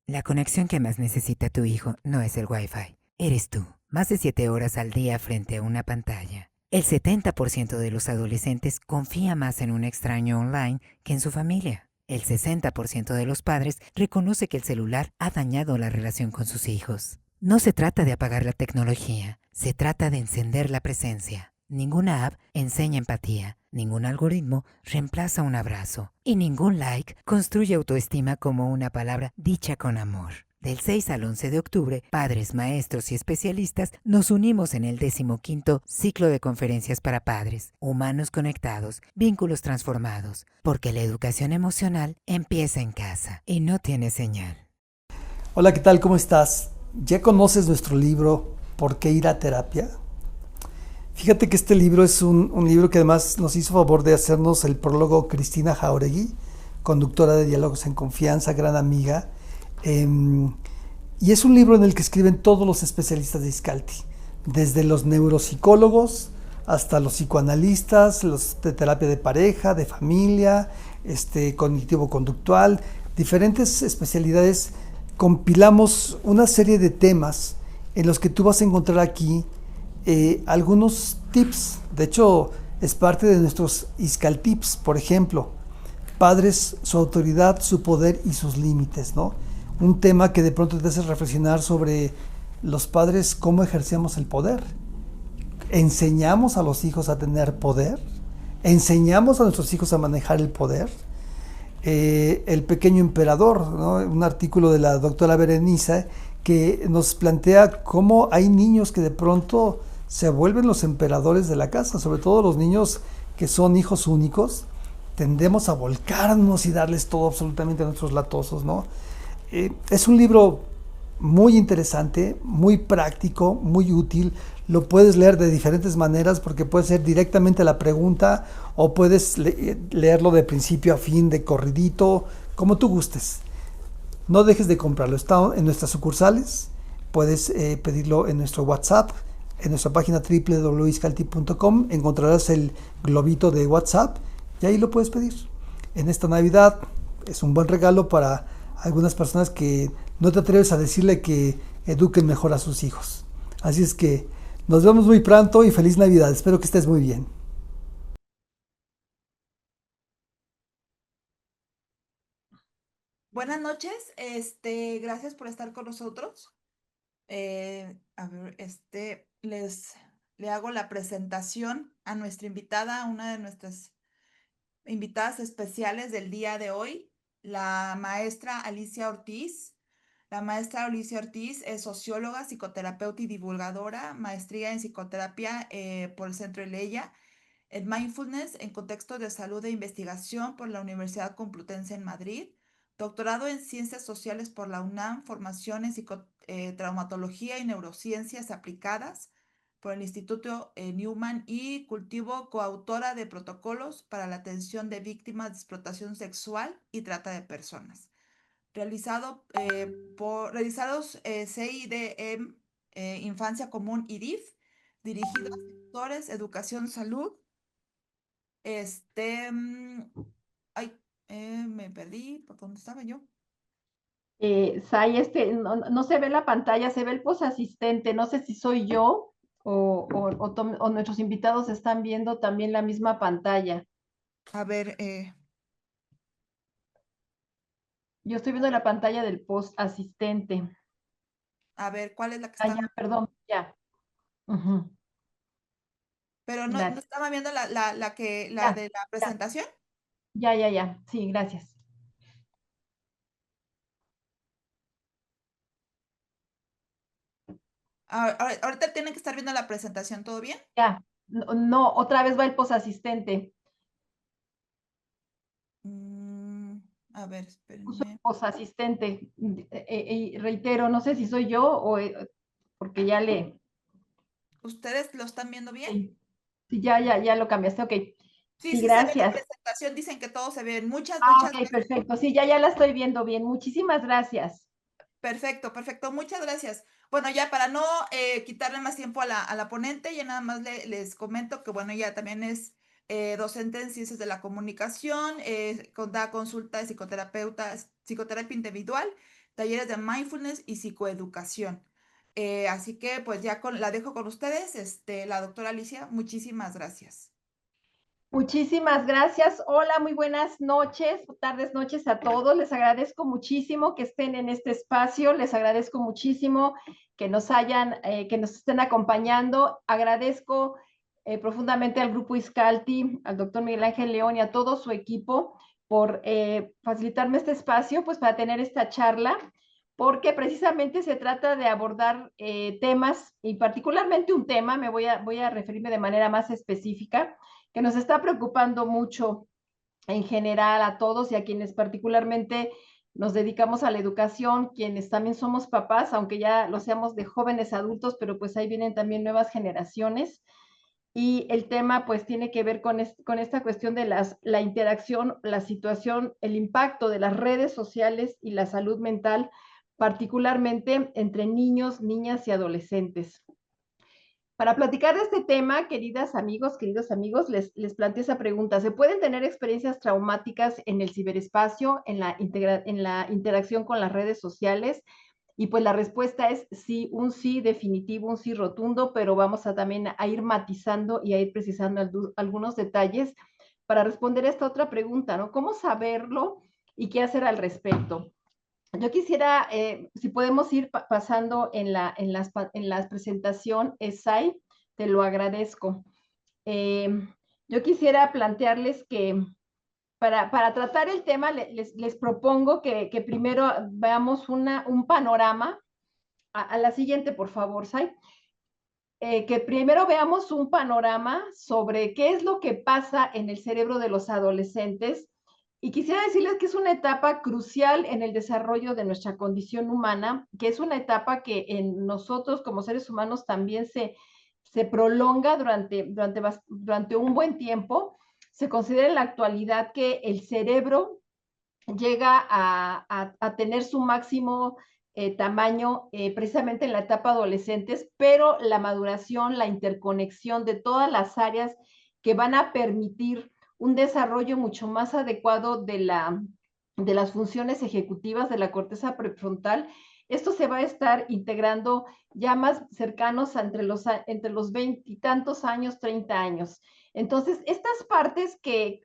La conexión que más necesita tu hijo no es el Wi-Fi, eres tú. Más de 7 horas al día frente a una pantalla. El 70% de los adolescentes confía más en un extraño online que en su familia. El 60% de los padres reconoce que el celular ha dañado la relación con sus hijos. No se trata de apagar la tecnología, se trata de encender la presencia. Ninguna app enseña empatía, ningún algoritmo reemplaza un abrazo y ningún like construye autoestima como una palabra dicha con amor. Del 6 al 11 de octubre, padres, maestros y especialistas nos unimos en el 15º ciclo de conferencias para padres, humanos conectados, vínculos transformados, porque la educación emocional empieza en casa y no tiene señal. Hola, ¿qué tal? ¿Cómo estás? ¿Ya conoces nuestro libro ¿Por qué ir a terapia? Fíjate que este libro es un libro que además nos hizo favor de hacernos el prólogo Cristina Jauregui, conductora de Diálogos en Confianza, gran amiga. Y es un libro en el que escriben todos los especialistas de Iscalti, desde los neuropsicólogos hasta los psicoanalistas, los de terapia de pareja, de familia, cognitivo-conductual, diferentes especialidades. Compilamos una serie de temas en los que tú vas a encontrar aquí algunos tips. De hecho, es parte de nuestros Iscaltips, por ejemplo, padres, su autoridad, su poder y sus límites, ¿no? Un tema que de pronto te hace reflexionar sobre los padres, cómo ejercemos el poder. ¿Enseñamos a los hijos a tener poder? ¿Enseñamos a nuestros hijos a manejar el poder? El pequeño emperador, ¿no? Un artículo de la doctora Berenice que nos plantea cómo hay niños que de pronto se vuelven los emperadores de la casa, sobre todo los niños que son hijos únicos, tendemos a volcarnos y darles todo absolutamente a nuestros latosos, ¿no? Es un libro muy interesante, muy práctico, muy útil. Lo puedes leer de diferentes maneras porque puede ser directamente la pregunta o puedes leerlo de principio a fin, de corridito, como tú gustes. No dejes de comprarlo, está en nuestras sucursales, puedes pedirlo en nuestro WhatsApp, en nuestra página www.iscalti.com encontrarás el globito de WhatsApp y ahí lo puedes pedir. En esta Navidad es un buen regalo para algunas personas que no te atreves a decirle que eduquen mejor a sus hijos. Así es que nos vemos muy pronto y feliz Navidad. Espero que estés muy bien. Buenas noches, gracias por estar con nosotros. A ver, le hago la presentación a nuestra invitada, una de nuestras invitadas especiales del día de hoy, la maestra Alicia Ortiz. La maestra Alicia Ortiz es socióloga, psicoterapeuta y divulgadora, maestría en psicoterapia por el Centro Eleya, en mindfulness en contextos de salud e investigación por la Universidad Complutense en Madrid, doctorado en ciencias sociales por la UNAM, formación en traumatología y neurociencias aplicadas por el Instituto Newman y cultivo coautora de protocolos para la atención de víctimas de explotación sexual y trata de personas. Realizados CIDM, Infancia Común y DIF, dirigido a sectores, educación, salud. Este, mm, ay, me perdí, ¿por dónde estaba yo? Sai, no se ve la pantalla, se ve el asistente. No sé si soy yo o nuestros invitados están viendo también la misma pantalla. A ver, Yo estoy viendo la pantalla del post asistente. a ver, ¿cuál es la que Ah, ya, estaba? perdón, ya. Ujú. Pero no Gracias. estaba viendo la Ya, de la ya, presentación. ya. Sí, gracias. Ahorita tienen que estar viendo la presentación, ¿todo bien? Ya. No, otra vez va el post asistente. Mm, a ver, Puso espérenme. post asistente. Reitero, no sé si soy yo porque ya le. ¿Ustedes lo están viendo bien? Sí, sí, ya lo cambiaste. Ok. Sí, Sí, sí se ve la gracias. presentación, dicen que todo se ve bien. Ah, Muchas ok, gracias. perfecto. Sí, ya la estoy viendo bien. Muchísimas gracias. Perfecto, perfecto. Muchas gracias. Bueno, ya para no quitarle más tiempo a la ponente, ya nada más les comento que, bueno, ella también es docente en ciencias de la comunicación, da consulta de psicoterapia individual, talleres de mindfulness y psicoeducación. Así que pues ya la dejo con ustedes, la doctora Alicia, muchísimas gracias. Muchísimas gracias. Hola, muy buenas noches, tardes, noches a todos. Les agradezco muchísimo que estén en este espacio. Les agradezco muchísimo que nos estén acompañando. Agradezco profundamente al Grupo Iscalti, al doctor Miguel Ángel León y a todo su equipo por facilitarme este espacio, pues para tener esta charla, porque precisamente se trata de abordar temas, y particularmente un tema, voy a referirme de manera más específica, que nos está preocupando mucho en general a todos y a quienes particularmente nos dedicamos a la educación, quienes también somos papás, aunque ya lo seamos de jóvenes adultos, pero pues ahí vienen también nuevas generaciones. Y el tema pues tiene que ver con esta cuestión de la interacción, la situación, el impacto de las redes sociales y la salud mental, particularmente entre niños, niñas y adolescentes. Para platicar de este tema, queridos amigos, les planteo esa pregunta. ¿Se pueden tener experiencias traumáticas en el ciberespacio, en la interacción con las redes sociales? Y pues la respuesta es sí, un sí definitivo, un sí rotundo, pero vamos también a ir matizando y a ir precisando algunos detalles para responder a esta otra pregunta, ¿no? ¿Cómo saberlo y qué hacer al respecto? Yo quisiera, si podemos ir pasando en la presentación, Esai, te lo agradezco. Yo quisiera plantearles que para tratar el tema les propongo que primero veamos un panorama. A la siguiente, por favor, Sai. Que primero veamos un panorama sobre qué es lo que pasa en el cerebro de los adolescentes. Y quisiera decirles que es una etapa crucial en el desarrollo de nuestra condición humana, que es una etapa que en nosotros como seres humanos también se prolonga durante un buen tiempo. Se considera en la actualidad que el cerebro llega a tener su máximo tamaño precisamente en la etapa adolescentes, pero la maduración, la interconexión de todas las áreas que van a permitir un desarrollo mucho más adecuado de las funciones ejecutivas de la corteza prefrontal, esto se va a estar integrando ya más cercanos entre los 20 y tantos años, 30 años. Entonces, estas partes que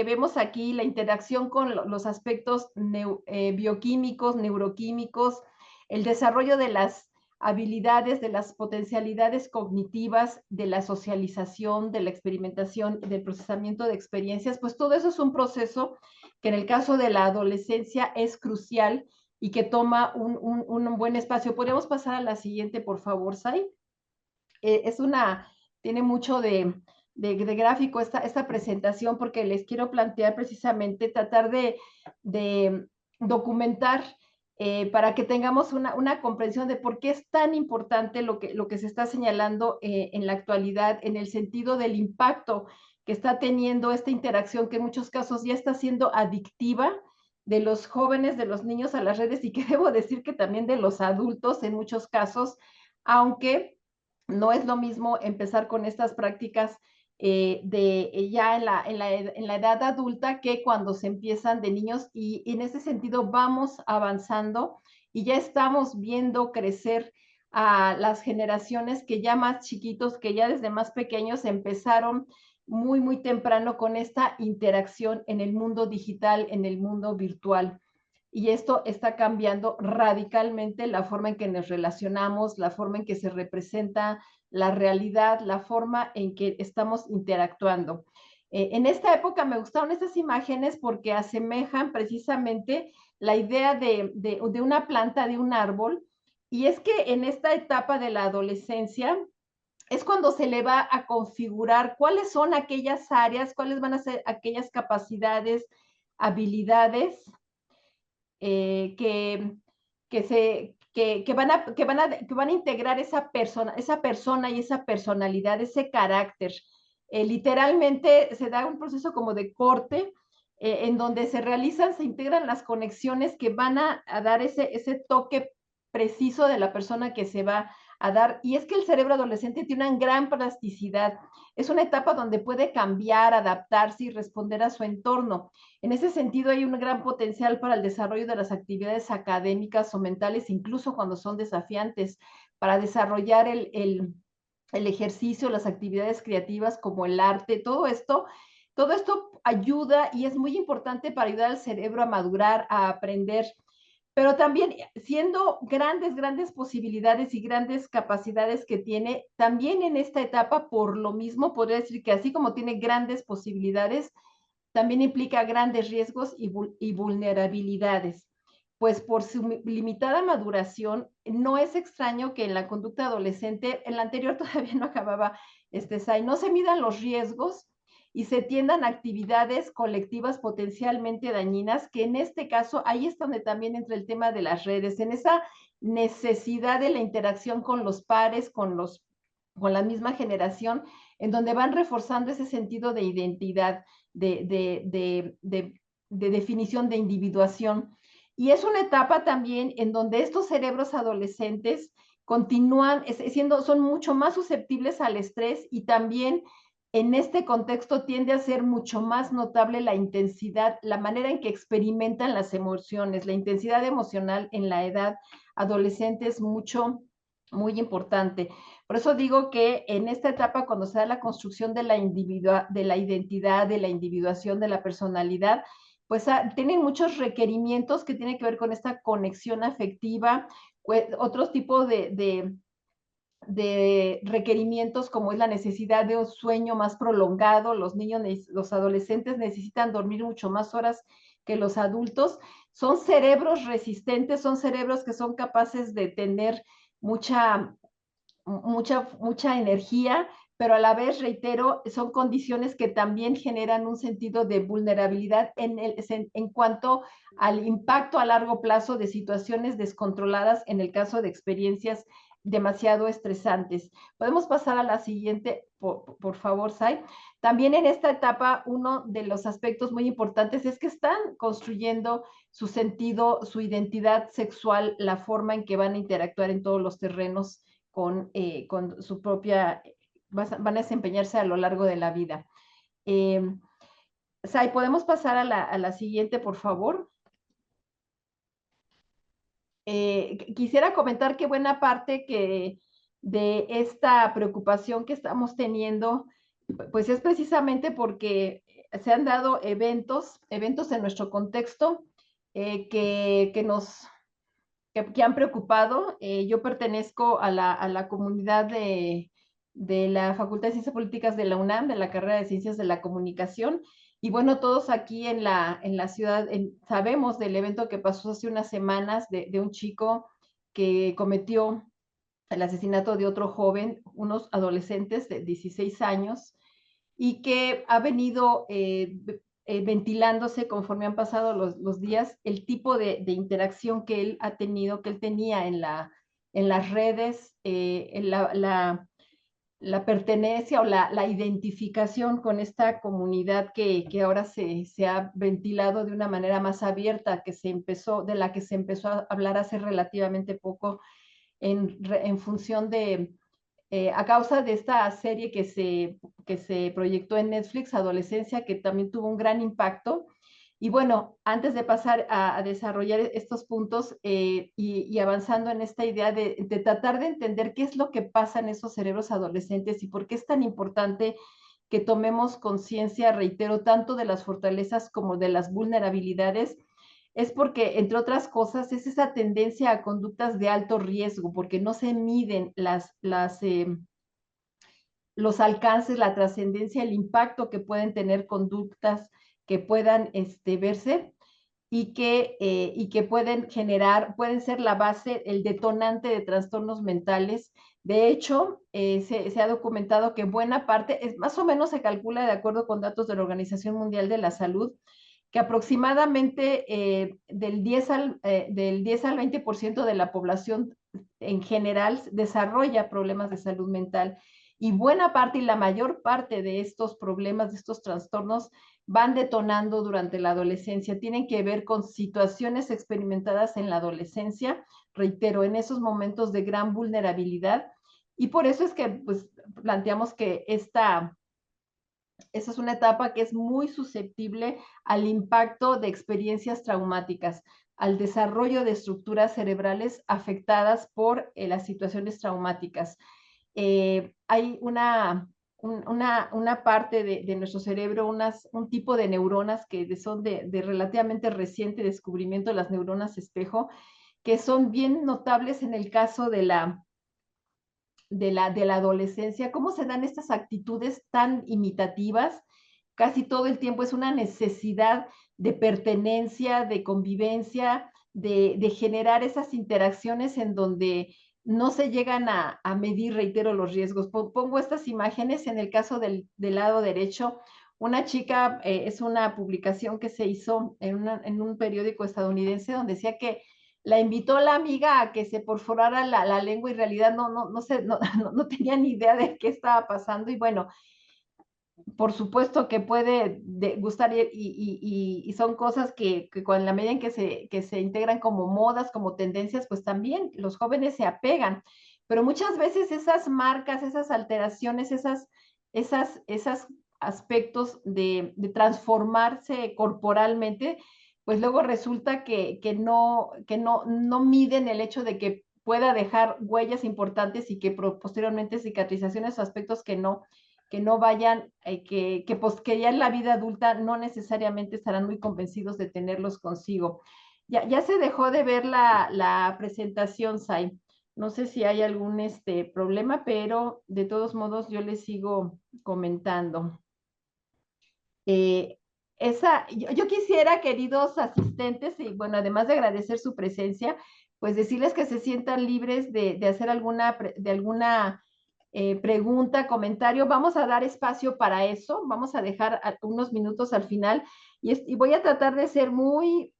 vemos aquí, la interacción con los aspectos bioquímicos, neuroquímicos, el desarrollo de las habilidades, de las potencialidades cognitivas, de la socialización, de la experimentación, del procesamiento de experiencias, pues todo eso es un proceso que en el caso de la adolescencia es crucial y que toma un buen espacio. ¿Podemos pasar a la siguiente, por favor, Sai? Tiene mucho de gráfico esta presentación, porque les quiero plantear precisamente, tratar de documentar para que tengamos una comprensión de por qué es tan importante lo que se está señalando en la actualidad, en el sentido del impacto que está teniendo esta interacción, que en muchos casos ya está siendo adictiva, de los jóvenes, de los niños a las redes, y que debo decir que también de los adultos en muchos casos, aunque no es lo mismo empezar con estas prácticas ya en la edad adulta que cuando se empiezan de niños, y en ese sentido vamos avanzando y ya estamos viendo crecer a las generaciones que ya más chiquitos, que ya desde más pequeños empezaron muy, muy temprano con esta interacción en el mundo digital, en el mundo virtual. Y esto está cambiando radicalmente la forma en que nos relacionamos, la forma en que se representa la realidad, la forma en que estamos interactuando. En esta época me gustaron estas imágenes porque asemejan precisamente la idea de una planta, de un árbol, y es que en esta etapa de la adolescencia es cuando se le va a configurar cuáles son aquellas áreas, cuáles van a ser aquellas capacidades, habilidades que van a integrar esa persona y esa personalidad, ese carácter. Literalmente se da un proceso como de corte, en donde se integran las conexiones que van a dar ese toque preciso de la persona que se va a dar, y es que el cerebro adolescente tiene una gran plasticidad. Es una etapa donde puede cambiar, adaptarse y responder a su entorno. En ese sentido, hay un gran potencial para el desarrollo de las actividades académicas o mentales, incluso cuando son desafiantes, para desarrollar el ejercicio, las actividades creativas como el arte, todo esto ayuda y es muy importante para ayudar al cerebro a madurar, a aprender, pero también siendo grandes, grandes posibilidades y grandes capacidades que tiene, también en esta etapa, por lo mismo, podría decir que así como tiene grandes posibilidades, también implica grandes riesgos y vulnerabilidades. Pues por su limitada maduración, no es extraño que en la conducta adolescente, en la anterior todavía no acababa SAI, no se midan los riesgos y se tiendan actividades colectivas potencialmente dañinas, que en este caso, ahí es donde también entra el tema de las redes, en esa necesidad de la interacción con los pares, con la misma generación, en donde van reforzando ese sentido de identidad, de definición de individuación. Y es una etapa también en donde estos cerebros adolescentes continúan son mucho más susceptibles al estrés y también en este contexto tiende a ser mucho más notable la intensidad, la manera en que experimentan las emociones, la intensidad emocional en la edad adolescente es muy importante. Por eso digo que en esta etapa, cuando se da la construcción de la identidad, de la individuación, de la personalidad, pues tienen muchos requerimientos que tienen que ver con esta conexión afectiva, otros tipos de requerimientos como es la necesidad de un sueño más prolongado. Los adolescentes necesitan dormir mucho más horas que los adultos. Son cerebros resistentes, son cerebros que son capaces de tener mucha energía, pero a la vez, reitero, son condiciones que también generan un sentido de vulnerabilidad en cuanto al impacto a largo plazo de situaciones descontroladas en el caso de experiencias demasiado estresantes. Podemos pasar a la siguiente, por favor, Sai. También en esta etapa, uno de los aspectos muy importantes es que están construyendo su sentido, su identidad sexual, la forma en que van a interactuar en todos los terrenos con su propia, van a desempeñarse a lo largo de la vida. Sai, ¿podemos pasar a la siguiente, por favor? Quisiera comentar que buena parte de esta preocupación que estamos teniendo, pues es precisamente porque se han dado eventos en nuestro contexto que han preocupado. Yo pertenezco a la comunidad de la Facultad de Ciencias Políticas de la UNAM, de la carrera de Ciencias de la Comunicación. Y bueno, todos aquí en la ciudad sabemos del evento que pasó hace unas semanas de un chico que cometió el asesinato de otro joven, unos adolescentes de 16 años, y que ha venido ventilándose conforme han pasado los días, el tipo de interacción que él ha tenido, que él tenía en las redes, la pertenencia o la identificación con esta comunidad que ahora se ha ventilado de una manera más abierta, de la que se empezó a hablar hace relativamente poco en función a causa de esta serie que se proyectó en Netflix, Adolescencia, que también tuvo un gran impacto. Y bueno, antes de pasar a desarrollar estos puntos y avanzando en esta idea de tratar de entender qué es lo que pasa en esos cerebros adolescentes y por qué es tan importante que tomemos conciencia, reitero, tanto de las fortalezas como de las vulnerabilidades, es porque, entre otras cosas, es esa tendencia a conductas de alto riesgo, porque no se miden los alcances, la trascendencia, el impacto que pueden tener conductas que puedan verse y que pueden ser la base, el detonante de trastornos mentales. De hecho, se ha documentado que buena parte, más o menos se calcula de acuerdo con datos de la Organización Mundial de la Salud, que aproximadamente del 10 al 20% de la población en general desarrolla problemas de salud mental, y buena parte y la mayor parte de estos problemas, de estos trastornos, van detonando durante la adolescencia, tienen que ver con situaciones experimentadas en la adolescencia, reitero, en esos momentos de gran vulnerabilidad. Y por eso es que pues, planteamos que esa es una etapa que es muy susceptible al impacto de experiencias traumáticas, al desarrollo de estructuras cerebrales afectadas por las situaciones traumáticas. Hay una parte de nuestro cerebro, un tipo de neuronas que son de relativamente reciente descubrimiento, las neuronas espejo, que son bien notables en el caso de la adolescencia, cómo se dan estas actitudes tan imitativas. Casi todo el tiempo es una necesidad de pertenencia, de convivencia, de generar esas interacciones en donde no se llegan a medir, reitero, los riesgos. Pongo estas imágenes en el caso del lado derecho. Una chica, es una publicación que se hizo en un periódico estadounidense donde decía que la invitó la amiga a que se perforara la lengua y en realidad no tenía ni idea de qué estaba pasando. Y bueno, por supuesto que puede gustar y son cosas que con la medida en que se integran como modas, como tendencias, pues también los jóvenes se apegan. Pero muchas veces esas marcas, esas alteraciones, esos aspectos de transformarse corporalmente, pues luego resulta que no miden el hecho de que pueda dejar huellas importantes y que posteriormente cicatrizaciones o aspectos que no vayan, que ya en la vida adulta no necesariamente estarán muy convencidos de tenerlos consigo. Ya se dejó de ver la presentación, Sai. No sé si hay algún problema, pero de todos modos yo les sigo comentando. Yo quisiera, queridos asistentes, y bueno, además de agradecer su presencia, pues decirles que se sientan libres de hacer alguna pregunta, comentario. Vamos a dar espacio para eso, vamos a dejar unos minutos al final y voy a tratar de ser muy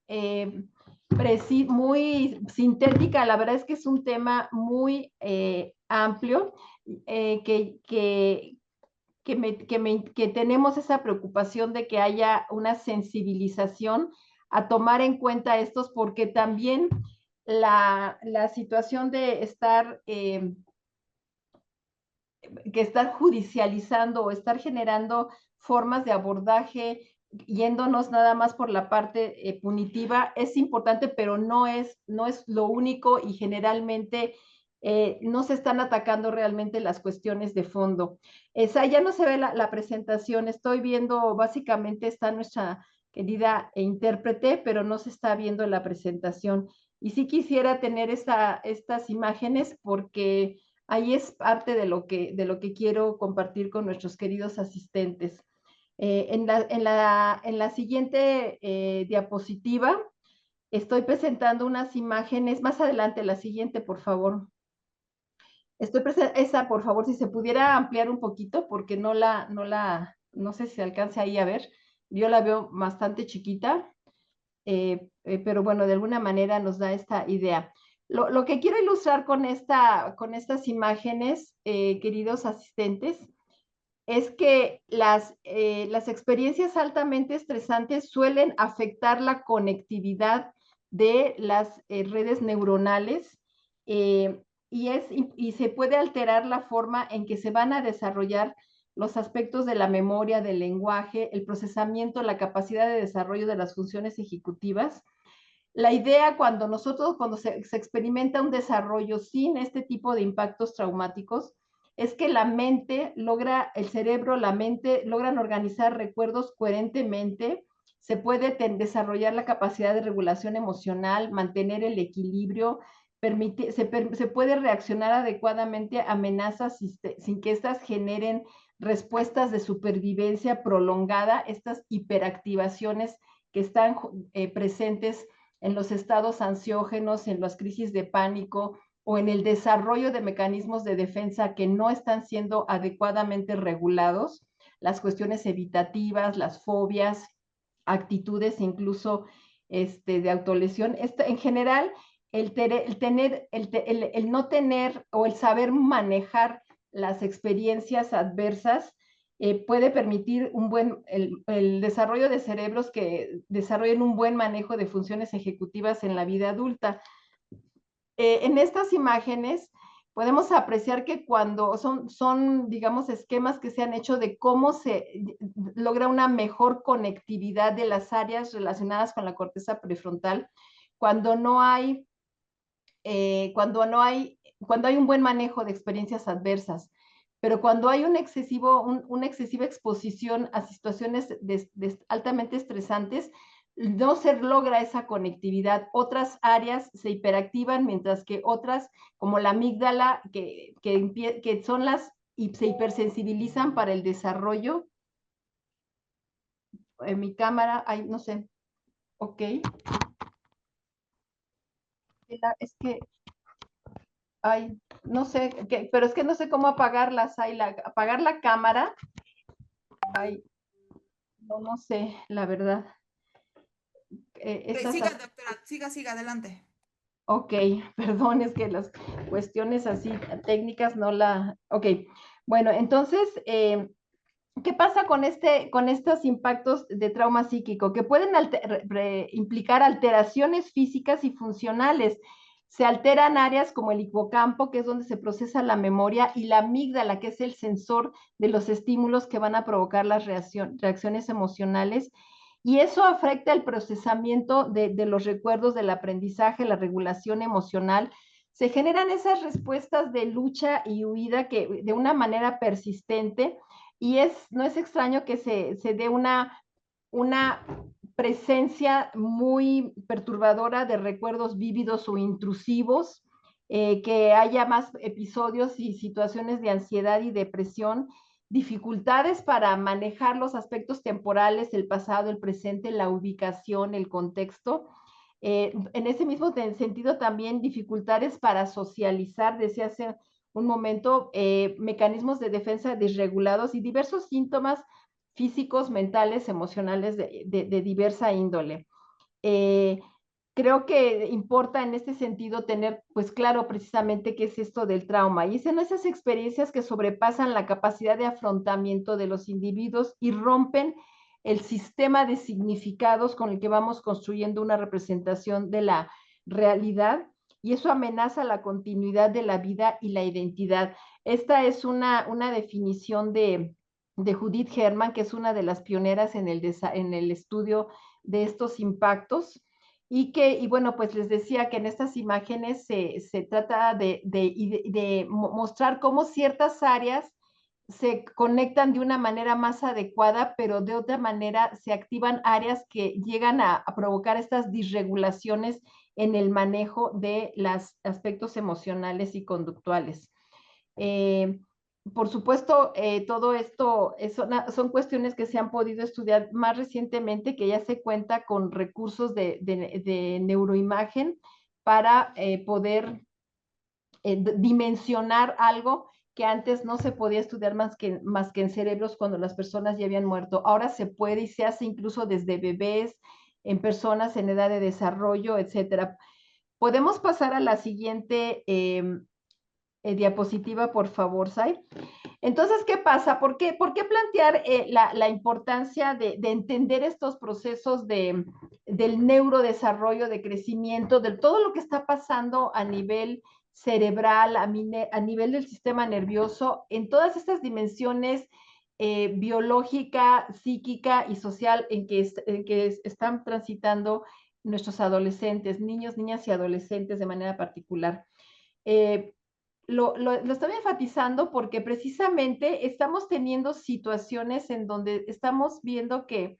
sintética. La verdad es que es un tema muy amplio, que tenemos esa preocupación de que haya una sensibilización a tomar en cuenta estos, porque también la situación de estar judicializando o estar generando formas de abordaje yéndonos nada más por la parte punitiva es importante, pero no es lo único y generalmente no se están atacando realmente las cuestiones de fondo. Ya no se ve la presentación, estoy viendo, básicamente está nuestra querida intérprete, pero no se está viendo la presentación. Y sí quisiera tener estas imágenes porque ahí es parte de lo que quiero compartir con nuestros queridos asistentes. En la siguiente diapositiva estoy presentando unas imágenes. Más adelante, la siguiente, por favor. Esa, por favor, si se pudiera ampliar un poquito, porque no sé si se alcance ahí a ver. Yo la veo bastante chiquita, pero bueno, de alguna manera nos da esta idea. Lo que quiero ilustrar con estas imágenes, queridos asistentes, es que las experiencias altamente estresantes suelen afectar la conectividad de las redes neuronales, y se puede alterar la forma en que se van a desarrollar los aspectos de la memoria, del lenguaje, el procesamiento, la capacidad de desarrollo de las funciones ejecutivas. La idea cuando se experimenta un desarrollo sin este tipo de impactos traumáticos es que el cerebro, la mente logran organizar recuerdos coherentemente, se puede desarrollar la capacidad de regulación emocional, mantener el equilibrio, se puede reaccionar adecuadamente a amenazas sin que éstas generen respuestas de supervivencia prolongada, estas hiperactivaciones que están presentes en los estados ansiógenos, en las crisis de pánico o en el desarrollo de mecanismos de defensa que no están siendo adecuadamente regulados, las cuestiones evitativas, las fobias, actitudes incluso de autolesión. En general, el no tener o el saber manejar las experiencias adversas puede permitir el desarrollo de cerebros que desarrollen un buen manejo de funciones ejecutivas en la vida adulta. En estas imágenes podemos apreciar que cuando son, digamos, esquemas que se han hecho de cómo se logra una mejor conectividad de las áreas relacionadas con la corteza prefrontal, cuando no hay, cuando hay un buen manejo de experiencias adversas. Pero cuando hay una excesiva exposición a situaciones altamente estresantes, no se logra esa conectividad. Otras áreas se hiperactivan, mientras que otras, como la amígdala, que son las y se hipersensibilizan para el desarrollo. En mi cámara, ay, no sé, ok. Es que, ay, no sé, pero es que no sé cómo apagarlas, apagar la cámara. Ay, no sé, la verdad. Siga, doctora, siga adelante. Ok, perdón, es que las cuestiones así técnicas no la... Ok, bueno, entonces, ¿qué pasa con estos impactos de trauma psíquico? Que pueden implicar alteraciones físicas y funcionales. Se alteran áreas como el hipocampo, que es donde se procesa la memoria, y la amígdala, que es el sensor de los estímulos que van a provocar las reacciones emocionales. Y eso afecta el procesamiento de los recuerdos, del aprendizaje, la regulación emocional. Se generan esas respuestas de lucha y huida que de una manera persistente, y no es extraño que se dé una presencia muy perturbadora de recuerdos vívidos o intrusivos, que haya más episodios y situaciones de ansiedad y depresión, dificultades para manejar los aspectos temporales, el pasado, el presente, la ubicación, el contexto. En ese mismo sentido, también dificultades para socializar, decía hace un momento, mecanismos de defensa desregulados y diversos síntomas físicos, mentales, emocionales de diversa índole. Creo que importa en este sentido tener pues claro precisamente qué es esto del trauma, y son esas experiencias que sobrepasan la capacidad de afrontamiento de los individuos y rompen el sistema de significados con el que vamos construyendo una representación de la realidad, y eso amenaza la continuidad de la vida y la identidad. Esta es una definición de Judith Herman, que es una de las pioneras en el estudio de estos impactos. Y bueno, pues les decía que en estas imágenes se trata de mostrar cómo ciertas áreas se conectan de una manera más adecuada, pero de otra manera se activan áreas que llegan a provocar estas disregulaciones en el manejo de los aspectos emocionales y conductuales. Por supuesto, todo esto son cuestiones que se han podido estudiar más recientemente, que ya se cuenta con recursos de neuroimagen para poder dimensionar algo que antes no se podía estudiar más que en cerebros cuando las personas ya habían muerto. Ahora se puede y se hace incluso desde bebés, en personas en edad de desarrollo, etcétera. Podemos pasar a la siguiente diapositiva, por favor, Sai. Entonces, ¿qué pasa? ¿Por qué plantear la importancia de entender estos procesos del neurodesarrollo, de crecimiento, de todo lo que está pasando a nivel cerebral, a nivel del sistema nervioso, en todas estas dimensiones biológica, psíquica y social en que están transitando nuestros adolescentes, niños, niñas y adolescentes de manera particular? Lo estoy enfatizando porque precisamente estamos teniendo situaciones en donde estamos viendo que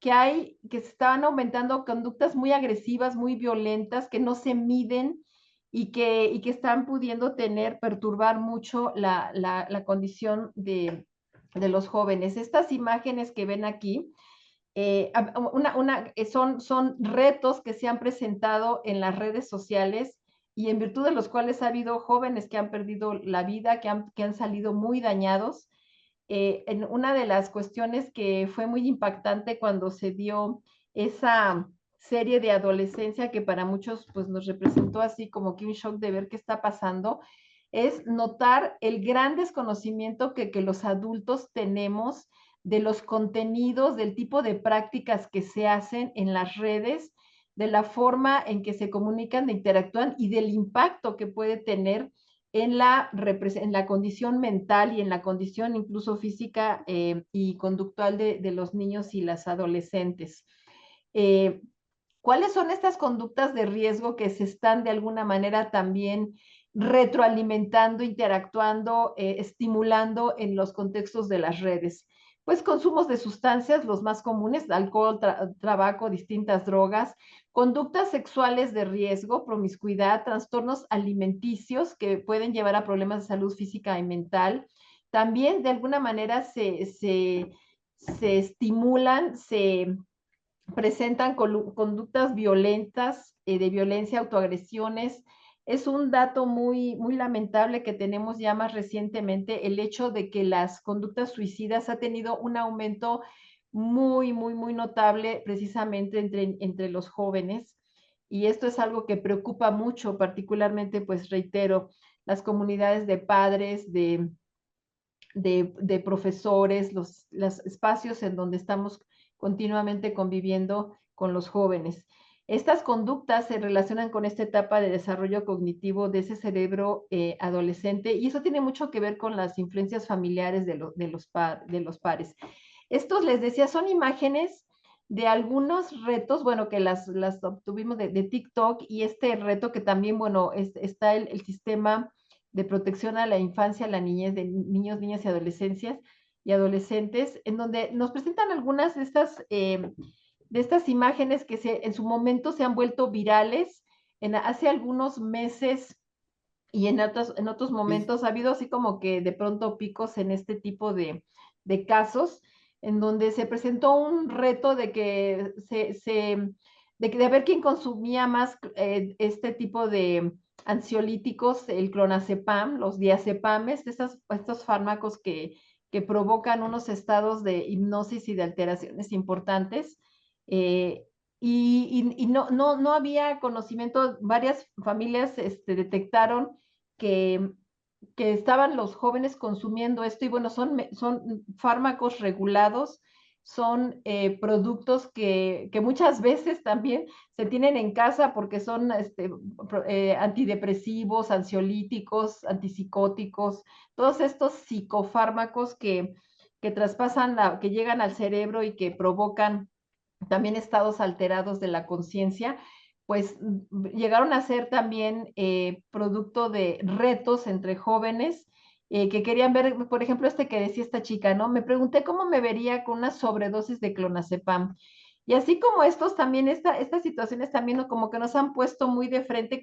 se están aumentando conductas muy agresivas, muy violentas, que no se miden y que están pudiendo perturbar mucho la condición de los jóvenes. Estas imágenes que ven aquí son retos que se han presentado en las redes sociales, y en virtud de los cuales ha habido jóvenes que han perdido la vida, que han salido muy dañados. En una de las cuestiones que fue muy impactante cuando se dio esa serie de adolescencia, que para muchos pues nos representó así como que un shock de ver qué está pasando, es notar el gran desconocimiento que los adultos tenemos de los contenidos, del tipo de prácticas que se hacen en las redes, de la forma en que se comunican, de interactúan y del impacto que puede tener en la condición mental y en la condición incluso física y conductual de los niños y las adolescentes. ¿Cuáles son estas conductas de riesgo que se están de alguna manera también retroalimentando, interactuando, estimulando en los contextos de las redes? Pues consumos de sustancias, los más comunes, alcohol, tabaco, distintas drogas, conductas sexuales de riesgo, promiscuidad, trastornos alimenticios que pueden llevar a problemas de salud física y mental. También de alguna manera se estimulan, se presentan conductas violentas, de violencia, autoagresiones. Es un dato muy, muy lamentable que tenemos ya más recientemente, el hecho de que las conductas suicidas ha tenido un aumento muy, muy, muy notable precisamente entre los jóvenes. Y esto es algo que preocupa mucho, particularmente, pues reitero, las comunidades de padres, de profesores, los espacios en donde estamos continuamente conviviendo con los jóvenes. Estas conductas se relacionan con esta etapa de desarrollo cognitivo de ese cerebro adolescente y eso tiene mucho que ver con las influencias familiares de los pares. Estos, les decía, son imágenes de algunos retos, bueno, que las obtuvimos de TikTok y este reto que también, bueno, está el sistema de protección a la infancia, a la niñez, de niños, niñas y adolescentes, en donde nos presentan algunas de estas imágenes que en su momento se han vuelto virales hace algunos meses y en otros momentos ha habido así como que de pronto picos en este tipo de casos, en donde se presentó un reto de que de ver quién consumía más este tipo de ansiolíticos, el clonazepam, los diazepames, estos fármacos que provocan unos estados de hipnosis y de alteraciones importantes. Y no había conocimiento, varias familias detectaron que, que estaban los jóvenes consumiendo esto y bueno, son fármacos regulados, son productos que muchas veces también se tienen en casa porque son antidepresivos, ansiolíticos, antipsicóticos, todos estos psicofármacos que traspasan, que llegan al cerebro y que provocan también estados alterados de la conciencia, pues llegaron a ser también producto de retos entre jóvenes que querían ver, por ejemplo, que decía esta chica, ¿no? Me pregunté cómo me vería con una sobredosis de clonazepam. Y así como estos también, estas situaciones también como que nos han puesto muy de frente,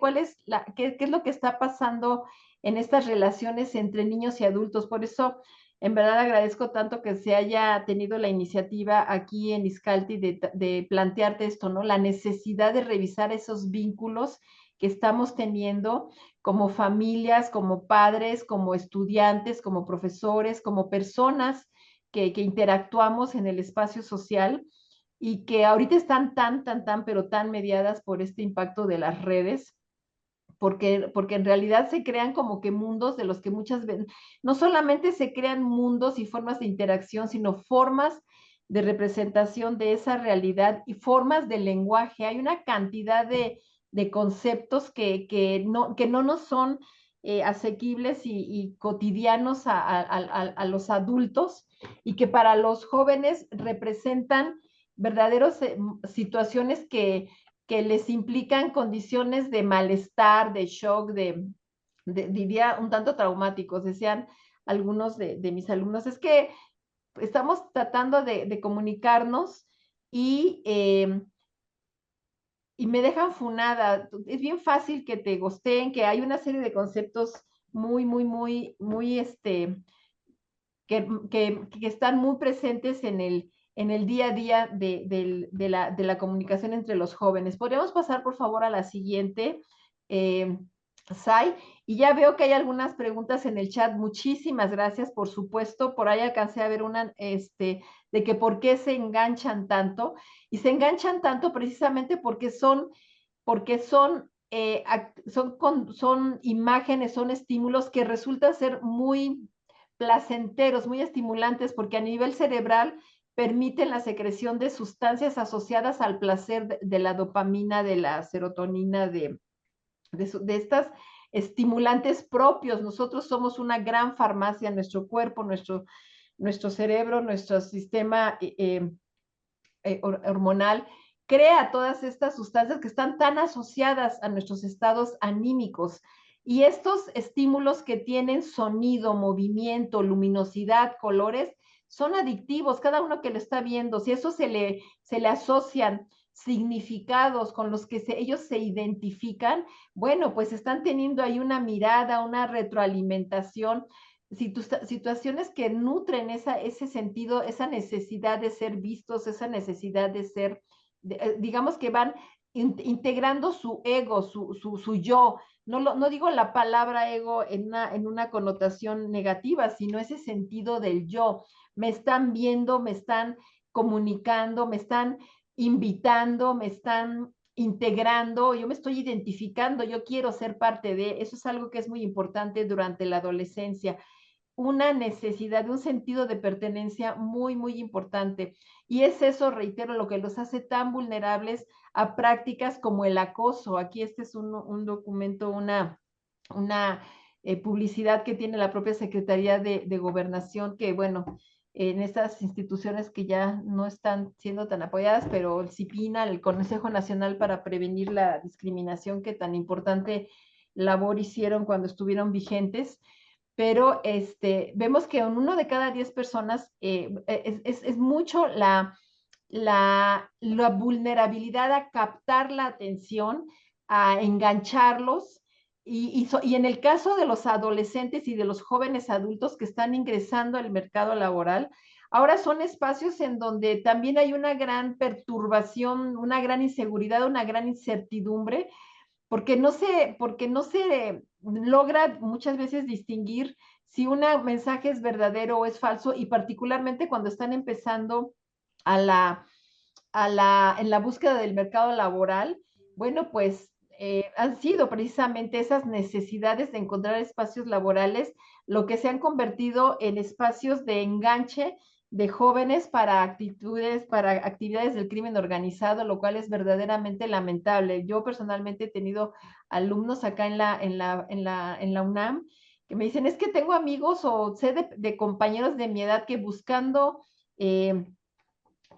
qué es lo que está pasando en estas relaciones entre niños y adultos. Por eso en verdad agradezco tanto que se haya tenido la iniciativa aquí en Izcalti de plantearte esto, ¿no? La necesidad de revisar esos vínculos que estamos teniendo como familias, como padres, como estudiantes, como profesores, como personas que interactuamos en el espacio social y que ahorita están pero tan mediadas por este impacto de las redes porque en realidad se crean como que mundos de los que muchas veces, no solamente se crean mundos y formas de interacción, sino formas de representación de esa realidad y formas de lenguaje. Hay una cantidad de conceptos que no nos son asequibles y cotidianos a los adultos y que para los jóvenes representan verdaderas situaciones que les implican condiciones de malestar, de shock, diría un tanto traumáticos. Decían algunos de mis alumnos, es que estamos tratando de comunicarnos y me dejan funada. Es bien fácil que te gosteen, que hay una serie de conceptos muy, muy, muy, muy, que están muy presentes en el día a día de la comunicación entre los jóvenes. Podríamos pasar, por favor, a la siguiente, Sai. Y ya veo que hay algunas preguntas en el chat. Muchísimas gracias, por supuesto. Por ahí alcancé a ver una, de que por qué se enganchan tanto. Y se enganchan tanto precisamente porque son imágenes, son estímulos que resultan ser muy placenteros, muy estimulantes, porque a nivel cerebral permiten la secreción de sustancias asociadas al placer de la dopamina, de la serotonina, de estas estimulantes propios. Nosotros somos una gran farmacia, nuestro cuerpo, nuestro cerebro, nuestro sistema hormonal crea todas estas sustancias que están tan asociadas a nuestros estados anímicos. Y estos estímulos que tienen sonido, movimiento, luminosidad, colores, son adictivos, cada uno que lo está viendo. Si eso se le asocian significados con los que ellos se identifican, bueno, pues están teniendo ahí una mirada, una retroalimentación, situaciones que nutren ese sentido, esa necesidad de ser vistos, esa necesidad de ser, digamos que van integrando su ego, su yo. No digo la palabra ego en una connotación negativa, sino ese sentido del yo. Me están viendo, me están comunicando, me están invitando, me están integrando, yo me estoy identificando, yo quiero ser parte de, eso es algo que es muy importante durante la adolescencia, una necesidad, un sentido de pertenencia muy, muy importante. Y es eso, reitero, lo que los hace tan vulnerables a prácticas como el acoso. Aquí este es un documento, una publicidad que tiene la propia Secretaría de Gobernación, que bueno, en estas instituciones que ya no están siendo tan apoyadas, pero el CIPINA, el Consejo Nacional para Prevenir la Discriminación, que tan importante labor hicieron cuando estuvieron vigentes, pero vemos que en 1 de cada 10 personas es mucho la vulnerabilidad a captar la atención, a engancharlos, y en el caso de los adolescentes y de los jóvenes adultos que están ingresando al mercado laboral, ahora son espacios en donde también hay una gran perturbación, una gran inseguridad, una gran incertidumbre, porque no se logra muchas veces distinguir si un mensaje es verdadero o es falso, y particularmente cuando están empezando en la búsqueda del mercado laboral. Bueno, pues han sido precisamente esas necesidades de encontrar espacios laborales lo que se han convertido en espacios de enganche de jóvenes para actividades del crimen organizado, lo cual es verdaderamente lamentable. Yo personalmente he tenido alumnos acá en la UNAM que me dicen, es que tengo amigos o sé de compañeros de mi edad que buscando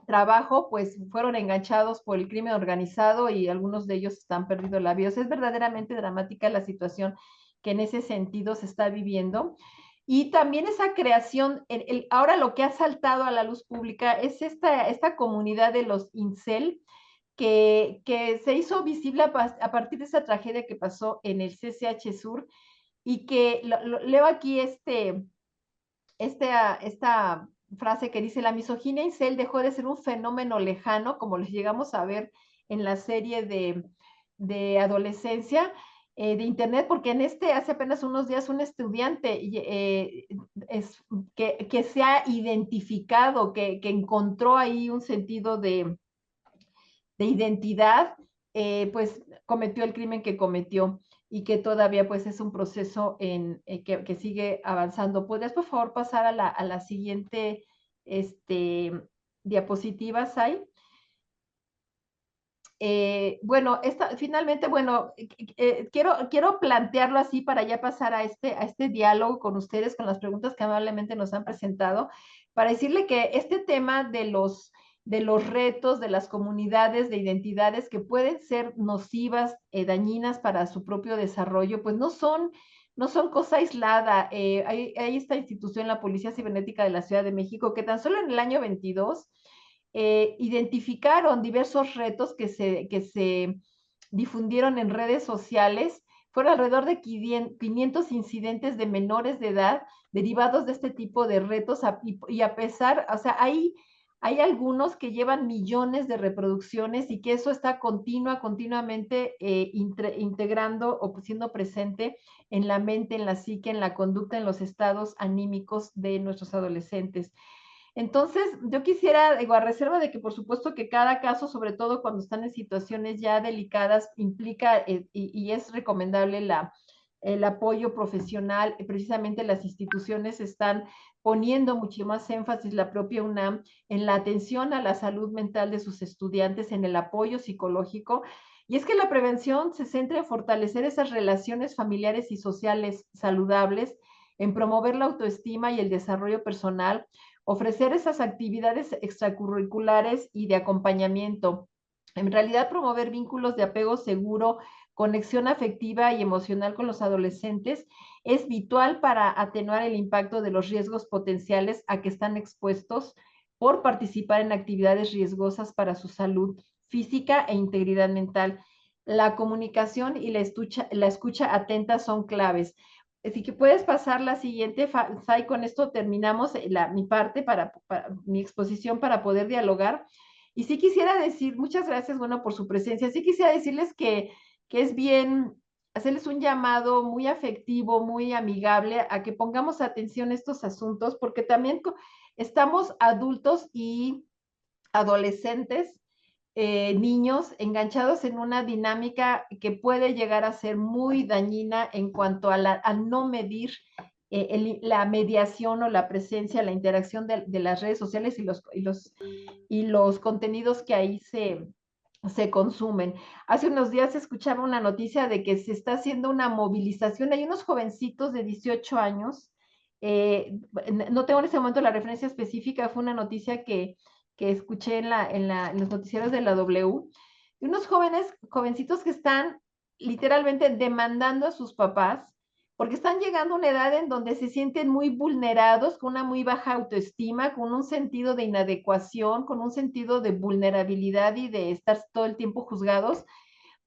trabajo, pues fueron enganchados por el crimen organizado y algunos de ellos están perdiendo la vida. O sea, es verdaderamente dramática la situación que en ese sentido se está viviendo. Y también esa creación, ahora lo que ha saltado a la luz pública es esta comunidad de los incel, que se hizo visible a partir de esa tragedia que pasó en el CCH Sur, y que leo aquí esta frase que dice: la misoginia incel dejó de ser un fenómeno lejano, como les llegamos a ver en la serie de adolescencia de internet, porque hace apenas unos días un estudiante que se ha identificado, que encontró ahí un sentido de identidad, pues cometió el crimen que cometió, y que todavía pues es un proceso que sigue avanzando. ¿Podrías por favor pasar a la siguiente diapositiva, Sai? Bueno, finalmente, bueno, quiero plantearlo así para ya pasar a este diálogo con ustedes, con las preguntas que amablemente nos han presentado, para decirle que este tema de los retos de las comunidades, de identidades que pueden ser nocivas, dañinas para su propio desarrollo, pues no son cosa aislada. Hay esta institución, la Policía Cibernética de la Ciudad de México, que tan solo en el año 22 identificaron diversos retos que se difundieron en redes sociales. Fueron alrededor de 500 incidentes de menores de edad derivados de este tipo de retos, y a pesar, o sea, hay algunos que llevan millones de reproducciones, y que eso está continuamente integrando o siendo presente en la mente, en la psique, en la conducta, en los estados anímicos de nuestros adolescentes. Entonces, yo quisiera, digo, a reserva de que por supuesto que cada caso, sobre todo cuando están en situaciones ya delicadas, implica y es recomendable el apoyo profesional. Precisamente las instituciones están poniendo mucho más énfasis, la propia UNAM, en la atención a la salud mental de sus estudiantes, en el apoyo psicológico. Y es que la prevención se centra en fortalecer esas relaciones familiares y sociales saludables, en promover la autoestima y el desarrollo personal, ofrecer esas actividades extracurriculares y de acompañamiento. En realidad, promover vínculos de apego seguro, conexión afectiva y emocional con los adolescentes es vital para atenuar el impacto de los riesgos potenciales a que están expuestos por participar en actividades riesgosas para su salud física e integridad mental. La comunicación y la escucha atenta son claves. Así que puedes pasar la siguiente, Sai, con esto terminamos mi parte para mi exposición para poder dialogar. Y sí quisiera decir, muchas gracias, bueno, por su presencia. Sí quisiera decirles que es bien hacerles un llamado muy afectivo, muy amigable, a que pongamos atención a estos asuntos, porque también estamos adultos y adolescentes, niños enganchados en una dinámica que puede llegar a ser muy dañina en cuanto a no medir la mediación o la presencia, la interacción de las redes sociales y los contenidos que ahí se consumen. Hace unos días escuchaba una noticia de que se está haciendo una movilización. Hay unos jovencitos de 18 años, no tengo en ese momento la referencia específica, fue una noticia que escuché en los noticieros de la W, de unos jovencitos que están literalmente demandando a sus papás porque están llegando a una edad en donde se sienten muy vulnerados, con una muy baja autoestima, con un sentido de inadecuación, con un sentido de vulnerabilidad y de estar todo el tiempo juzgados,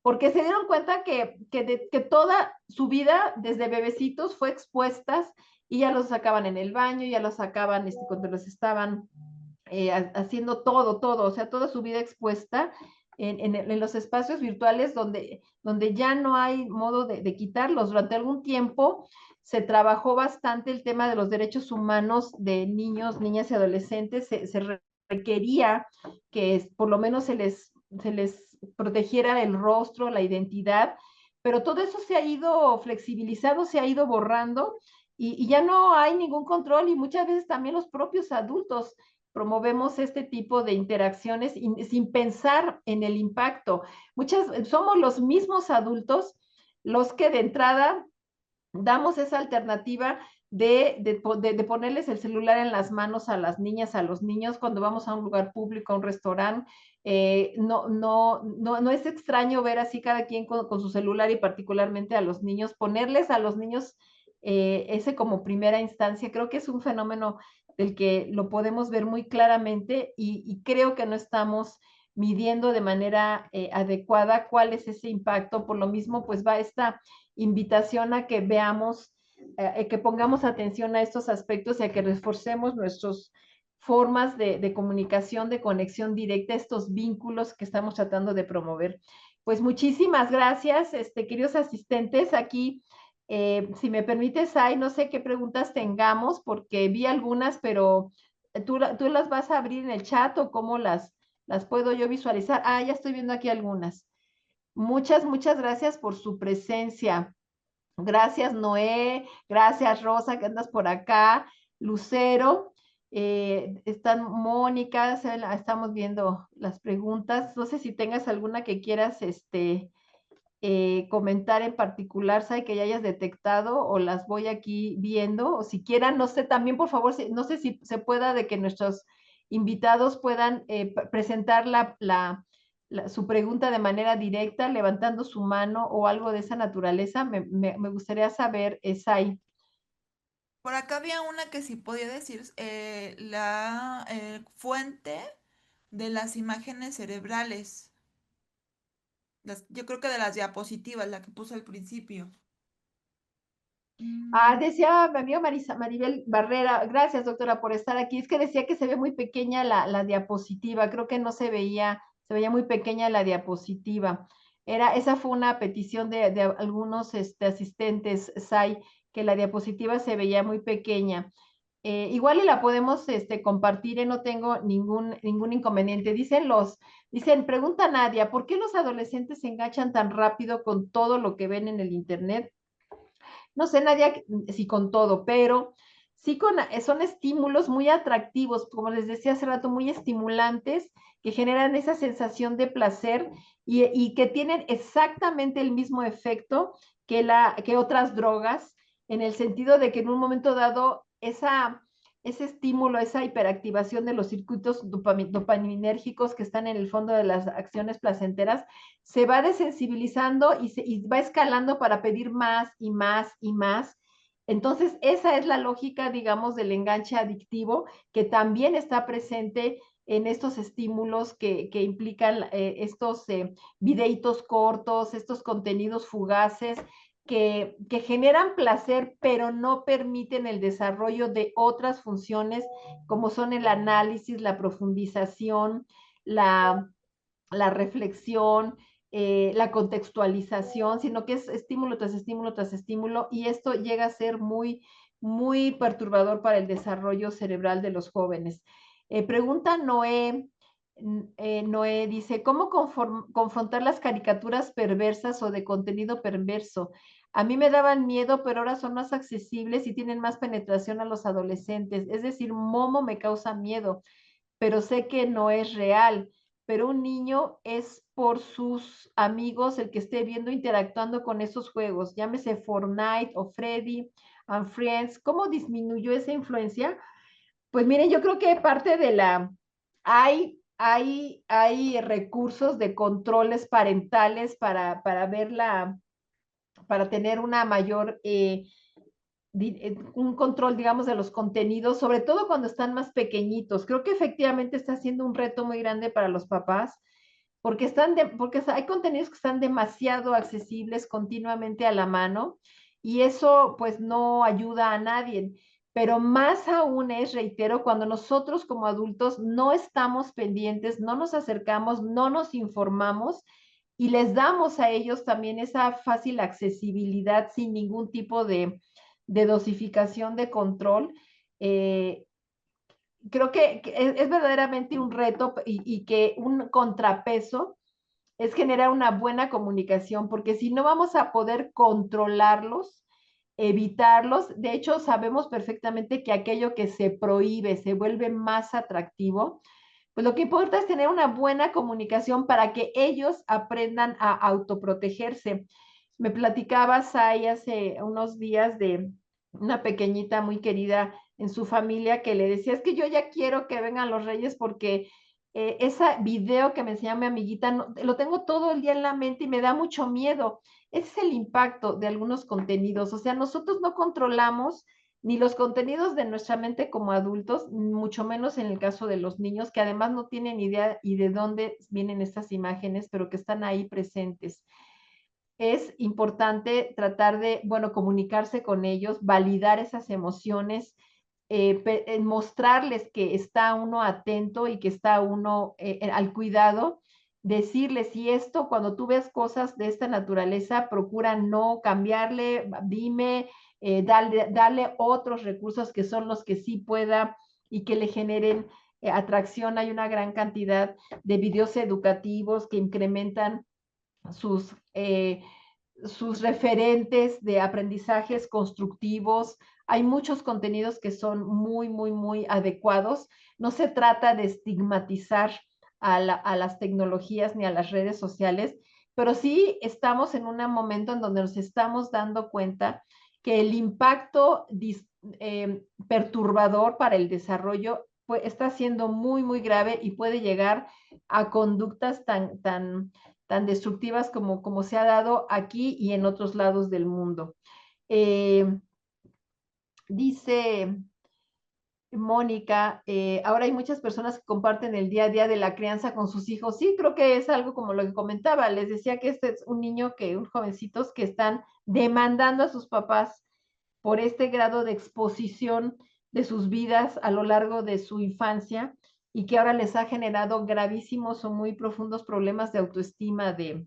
porque se dieron cuenta que toda su vida, desde bebecitos, fue expuestas y ya los sacaban en el baño, ya los sacaban cuando los estaban haciendo todo, o sea, toda su vida expuesta en los espacios virtuales donde ya no hay modo de quitarlos. Durante algún tiempo se trabajó bastante el tema de los derechos humanos de niños, niñas y adolescentes. Se requería que por lo menos se les protegiera el rostro, la identidad, pero todo eso se ha ido flexibilizando, se ha ido borrando y ya no hay ningún control y muchas veces también los propios adultos promovemos este tipo de interacciones sin pensar en el impacto. Somos los mismos adultos los que de entrada damos esa alternativa de ponerles el celular en las manos a las niñas, a los niños, cuando vamos a un lugar público, a un restaurante. No es extraño ver así cada quien con su celular y particularmente a los niños, ponerles a los niños ese como primera instancia. Creo que es un fenómeno del que lo podemos ver muy claramente y creo que no estamos midiendo de manera adecuada cuál es ese impacto. Por lo mismo, pues va esta invitación a que veamos, que pongamos atención a estos aspectos y a que reforcemos nuestras formas de comunicación, de conexión directa, estos vínculos que estamos tratando de promover. Pues muchísimas gracias, queridos asistentes. Aquí, si me permites, no sé qué preguntas tengamos, porque vi algunas, pero tú las vas a abrir en el chat o cómo las puedo yo visualizar. Ya estoy viendo aquí algunas. Muchas gracias por su presencia. Gracias, Noé. Gracias, Rosa, que andas por acá. Lucero. Están Mónica. Estamos viendo las preguntas. No sé si tengas alguna que quieras comentar en particular, Sai, que ya hayas detectado o las voy aquí viendo. O si quieran, no sé, también por favor, no sé si se pueda de que nuestros invitados puedan presentar su pregunta de manera directa, levantando su mano o algo de esa naturaleza. Me gustaría saber, Sai. Por acá había una que sí podía decir la fuente de las imágenes cerebrales. Yo creo que de las diapositivas, la que puso al principio. Decía mi amiga Maribel Barrera, gracias doctora por estar aquí. Es que decía que se ve muy pequeña la diapositiva, creo que no se veía muy pequeña la diapositiva. Esa fue una petición de algunos asistentes, SAI, que la diapositiva se veía muy pequeña. Igual y la podemos compartir, no tengo ningún inconveniente. Pregunta Nadia, ¿por qué los adolescentes se enganchan tan rápido con todo lo que ven en el internet? no sé, Nadia, si con todo, pero sí son estímulos muy atractivos, como les decía hace rato, muy estimulantes, que generan esa sensación de placer y que tienen exactamente el mismo efecto que otras drogas, en el sentido de que en un momento dado ese estímulo, esa hiperactivación de los circuitos dopaminérgicos que están en el fondo de las acciones placenteras, se va desensibilizando y va escalando para pedir más y más y más. Entonces, esa es la lógica, digamos, del enganche adictivo, que también está presente en estos estímulos que implican estos videitos cortos, estos contenidos fugaces, que generan placer, pero no permiten el desarrollo de otras funciones, como son el análisis, la profundización, la, la reflexión, la contextualización, sino que es estímulo tras estímulo tras estímulo, y esto llega a ser muy, muy perturbador para el desarrollo cerebral de los jóvenes. Pregunta Noé. Noé dice, ¿cómo confrontar las caricaturas perversas o de contenido perverso? A mí me daban miedo, pero ahora son más accesibles y tienen más penetración a los adolescentes. Es decir, Momo me causa miedo, pero sé que no es real. Pero un niño es por sus amigos el que esté viendo, interactuando con esos juegos, llámese Fortnite o Freddy and Friends. ¿Cómo disminuyó esa influencia? Pues miren, yo creo que parte de hay recursos de controles parentales para verla, para tener una mayor un control, digamos, de los contenidos, sobre todo cuando están más pequeñitos. Creo que efectivamente está siendo un reto muy grande para los papás, porque hay contenidos que están demasiado accesibles continuamente a la mano, y eso pues no ayuda a nadie. Pero más aún es, reitero, cuando nosotros como adultos no estamos pendientes, no nos acercamos, no nos informamos y les damos a ellos también esa fácil accesibilidad sin ningún tipo de dosificación, de control. Eh, Creo que es verdaderamente un reto, y que un contrapeso es generar una buena comunicación, porque si no vamos a poder controlarlos, evitarlos. De hecho, sabemos perfectamente que aquello que se prohíbe se vuelve más atractivo. Pues lo que importa es tener una buena comunicación para que ellos aprendan a autoprotegerse. Me platicabas ahí hace unos días de una pequeñita muy querida en su familia, que le decía, es que yo ya quiero que vengan los reyes, porque ese video que me enseñó mi amiguita, no, lo tengo todo el día en la mente y me da mucho miedo. Ese es el impacto de algunos contenidos. O sea, nosotros no controlamos ni los contenidos de nuestra mente como adultos, mucho menos en el caso de los niños, que además no tienen idea y de dónde vienen estas imágenes, pero que están ahí presentes. Es importante tratar de, bueno, comunicarse con ellos, validar esas emociones, mostrarles que está uno atento y que está uno al cuidado, decirles, si esto, cuando tú ves cosas de esta naturaleza, procura no cambiarle, dime, darle otros recursos que son los que sí pueda y que le generen atracción. Hay una gran cantidad de videos educativos que incrementan sus, sus referentes de aprendizajes constructivos. Hay muchos contenidos que son muy, muy, muy adecuados. No se trata de estigmatizar a las tecnologías ni a las redes sociales, pero sí estamos en un momento en donde nos estamos dando cuenta que el impacto perturbador para el desarrollo pues, está siendo muy, muy grave y puede llegar a conductas tan destructivas como se ha dado aquí y en otros lados del mundo. Dice Mónica, ahora hay muchas personas que comparten el día a día de la crianza con sus hijos. Sí, creo que es algo como lo que comentaba. Les decía que este es un niño, un jovencitos que están demandando a sus papás por este grado de exposición de sus vidas a lo largo de su infancia, y que ahora les ha generado gravísimos o muy profundos problemas de autoestima, de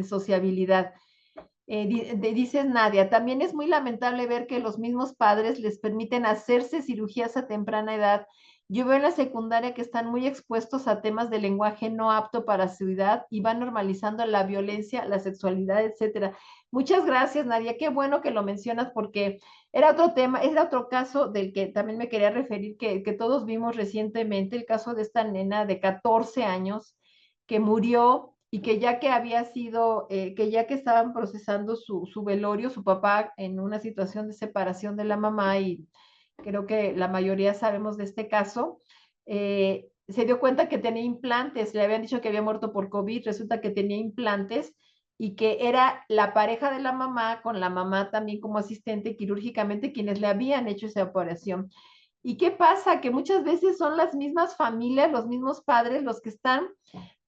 sociabilidad. Dices Nadia, también es muy lamentable ver que los mismos padres les permiten hacerse cirugías a temprana edad Yo veo en la secundaria que están muy expuestos a temas de lenguaje no apto para su edad y van normalizando la violencia, la sexualidad, etcétera. Muchas gracias, Nadia. Qué bueno que lo mencionas porque era otro tema, era otro caso del que también me quería referir, que todos vimos recientemente, el caso de esta nena de 14 años que murió y que ya que había sido, que ya que estaban procesando su velorio, su papá en una situación de separación de la mamá, y creo que la mayoría sabemos de este caso, se dio cuenta que tenía implantes, le habían dicho que había muerto por COVID, resulta que tenía implantes y que era la pareja de la mamá con la mamá también como asistente quirúrgicamente quienes le habían hecho esa operación. ¿Y qué pasa? Que muchas veces son las mismas familias, los mismos padres los que están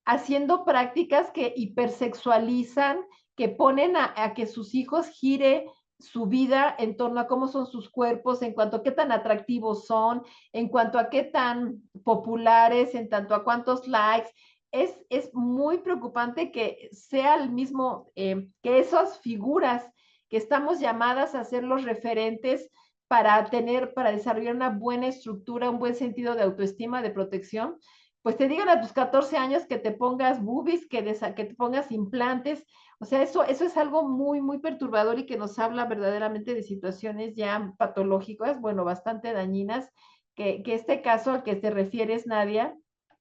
haciendo prácticas que hipersexualizan, que ponen a que sus hijos gire su vida en torno a cómo son sus cuerpos, en cuanto a qué tan atractivos son, en cuanto a qué tan populares, en tanto a cuántos likes. Es muy preocupante que sea el mismo, que esas figuras que estamos llamadas a ser los referentes para tener, para desarrollar una buena estructura, un buen sentido de autoestima, de protección, pues te digan a tus 14 años que te pongas boobies, que te pongas implantes. O sea, eso es algo muy, muy perturbador y que nos habla verdaderamente de situaciones ya patológicas, bueno, bastante dañinas, que este caso al que te refieres, Nadia,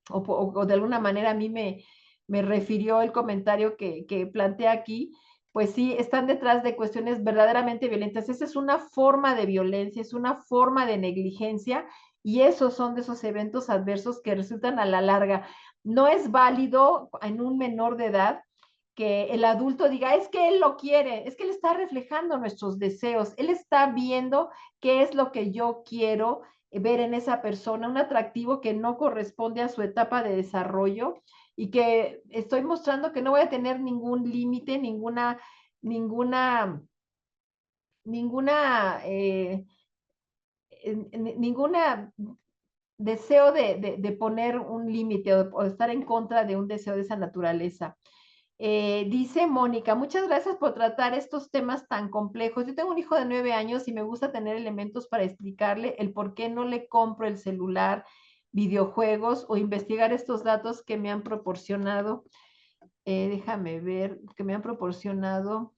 o de alguna manera a mí me refirió el comentario que plantea aquí, pues sí, están detrás de cuestiones verdaderamente violentas. Esa es una forma de violencia, es una forma de negligencia y esos son de esos eventos adversos que resultan a la larga. No es válido en un menor de edad que el adulto diga, es que él lo quiere, es que él está reflejando nuestros deseos, él está viendo qué es lo que yo quiero ver en esa persona, un atractivo que no corresponde a su etapa de desarrollo y que estoy mostrando que no voy a tener ningún límite, ninguna, ninguna, ninguna deseo de poner un límite o estar en contra de un deseo de esa naturaleza. Dice Mónica, muchas gracias por tratar estos temas tan complejos. Yo tengo un hijo de 9 años y me gusta tener elementos para explicarle el por qué no le compro el celular, videojuegos o investigar estos datos que me han proporcionado. Déjame ver, que me han proporcionado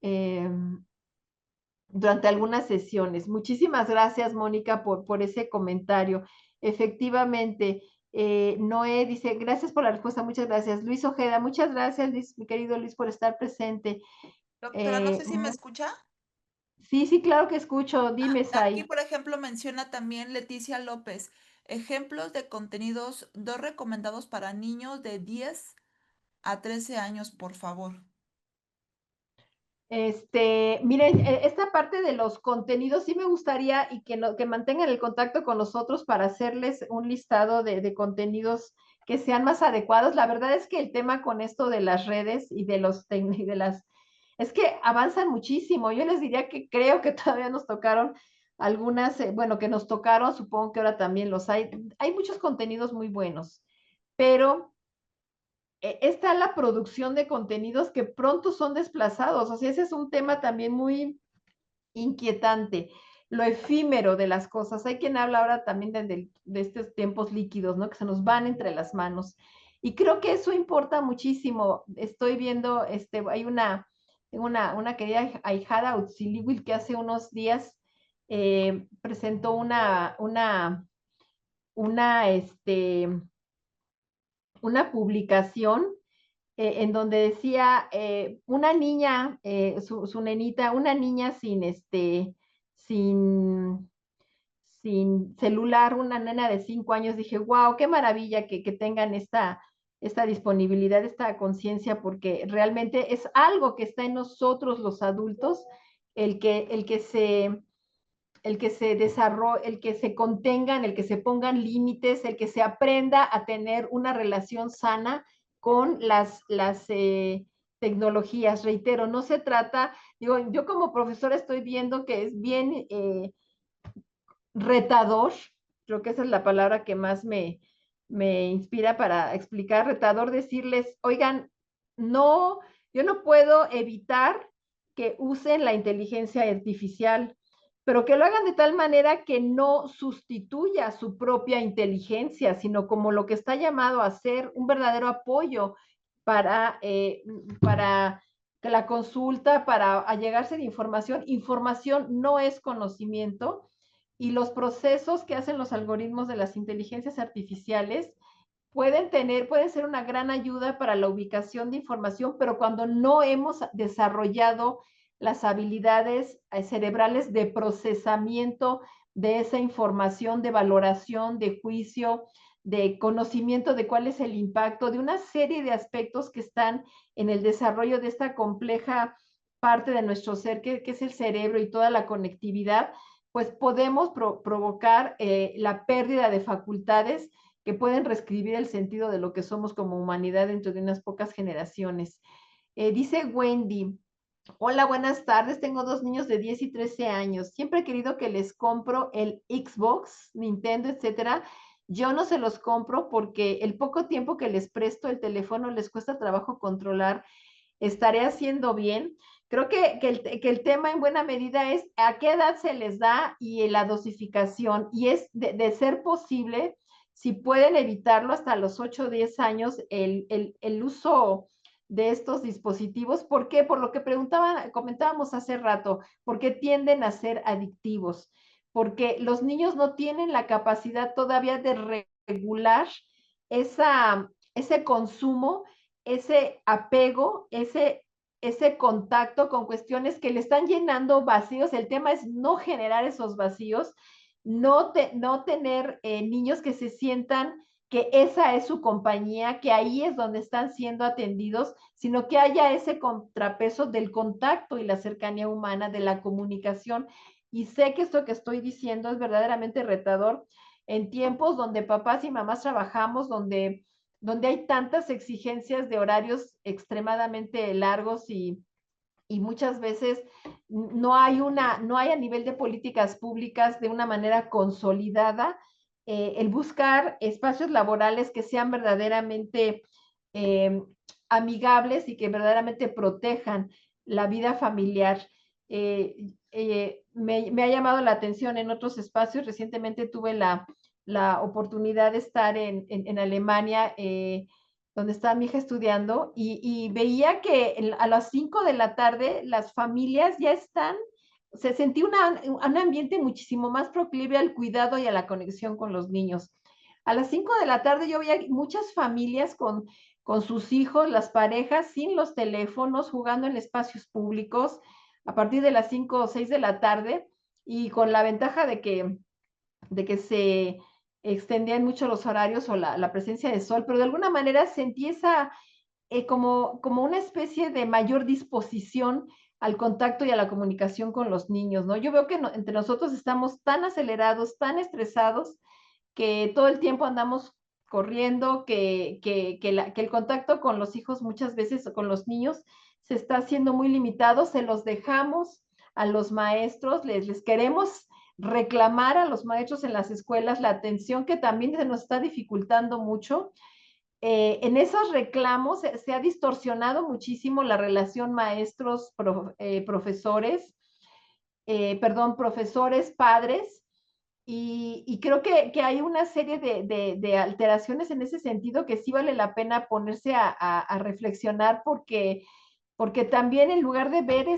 eh, durante algunas sesiones. Muchísimas gracias, Mónica, por ese comentario. Efectivamente, Noé dice, gracias por la respuesta, muchas gracias. Luis Ojeda, muchas gracias, Luis, mi querido Luis, por estar presente. Doctora, no sé si me escucha. Sí, sí, claro que escucho. Dime, Aquí, Sai. por ejemplo, menciona también Leticia López, ejemplos de contenidos, dos recomendados para niños de 10 a 13 años, por favor. Miren, esta parte de los contenidos sí me gustaría y que mantengan el contacto con nosotros para hacerles un listado de contenidos que sean más adecuados. La verdad es que el tema con esto de las redes y es que avanzan muchísimo. Yo les diría que creo que todavía nos tocaron algunas, bueno, que nos tocaron, supongo que ahora también los hay. Hay muchos contenidos muy buenos, pero está la producción de contenidos que pronto son desplazados. O sea, ese es un tema también muy inquietante, lo efímero de las cosas. Hay quien habla ahora también de estos tiempos líquidos, ¿no? Que se nos van entre las manos. Y creo que eso importa muchísimo. Estoy viendo, hay una querida ahijada, Utsiliwil, que hace unos días presentó una, una publicación en donde decía una niña, su nenita, una niña sin, sin celular, una nena de 5 años. Dije, wow, qué maravilla que tengan esta disponibilidad, esta conciencia, porque realmente es algo que está en nosotros los adultos, el que se desarrolle, el que se contengan, el que se pongan límites, el que se aprenda a tener una relación sana con las tecnologías. Reitero, no se trata, digo, yo como profesora estoy viendo que es bien retador, creo que esa es la palabra que más me inspira para explicar, retador, decirles, oigan, no, yo no puedo evitar que usen la inteligencia artificial, pero que lo hagan de tal manera que no sustituya su propia inteligencia, sino como lo que está llamado a ser un verdadero apoyo para que la consulta, para allegarse de información. Información no es conocimiento, y los procesos que hacen los algoritmos de las inteligencias artificiales pueden ser una gran ayuda para la ubicación de información, pero cuando no hemos desarrollado las habilidades cerebrales de procesamiento de esa información, de valoración, de juicio, de conocimiento de cuál es el impacto, de una serie de aspectos que están en el desarrollo de esta compleja parte de nuestro ser, que es el cerebro y toda la conectividad, pues podemos provocar la pérdida de facultades que pueden reescribir el sentido de lo que somos como humanidad dentro de unas pocas generaciones. Dice Wendy: hola, buenas tardes. Tengo 2 niños de 10 y 13 años. Siempre he querido que les compro el Xbox, Nintendo, etcétera. Yo no se los compro porque el poco tiempo que les presto el teléfono les cuesta trabajo controlar. ¿Estaré haciendo bien? Creo que el tema en buena medida es a qué edad se les da y la dosificación. Y es de ser posible, si pueden evitarlo hasta los 8 o 10 años, el uso de estos dispositivos. ¿Por qué? Por lo que comentábamos hace rato, porque tienden a ser adictivos, porque los niños no tienen la capacidad todavía de regular ese consumo, ese apego, ese contacto con cuestiones que le están llenando vacíos. El tema es no generar esos vacíos, no tener niños que se sientan que esa es su compañía, que ahí es donde están siendo atendidos, sino que haya ese contrapeso del contacto y la cercanía humana, de la comunicación. Y sé que esto que estoy diciendo es verdaderamente retador en tiempos donde papás y mamás trabajamos, donde hay tantas exigencias de horarios extremadamente largos, y muchas veces no hay a nivel de políticas públicas de una manera consolidada el buscar espacios laborales que sean verdaderamente eh, amigables y que verdaderamente protejan la vida familiar. Me ha llamado la atención en otros espacios. Recientemente tuve la oportunidad de estar en Alemania, donde estaba mi hija estudiando, y veía que a las 5 de la tarde las familias ya están, se sentía un ambiente muchísimo más proclive al cuidado y a la conexión con los niños. A las 5 de la tarde yo veía muchas familias con sus hijos, las parejas, sin los teléfonos, jugando en espacios públicos a partir de las 5 o 6 de la tarde, y con la ventaja de que se extendían mucho los horarios o la presencia de sol, pero de alguna manera se empieza como una especie de mayor disposición al contacto y a la comunicación con los niños, ¿no? Yo veo que entre nosotros estamos tan acelerados, tan estresados, que todo el tiempo andamos corriendo, que el contacto con los hijos muchas veces, o con los niños, se está haciendo muy limitado. Se los dejamos a los maestros, les queremos reclamar a los maestros en las escuelas la atención que también se nos está dificultando mucho. En esos reclamos se ha distorsionado muchísimo la relación profesores, profesores, padres, y creo que hay una serie de alteraciones en ese sentido que sí vale la pena ponerse a reflexionar, porque también, en lugar de ver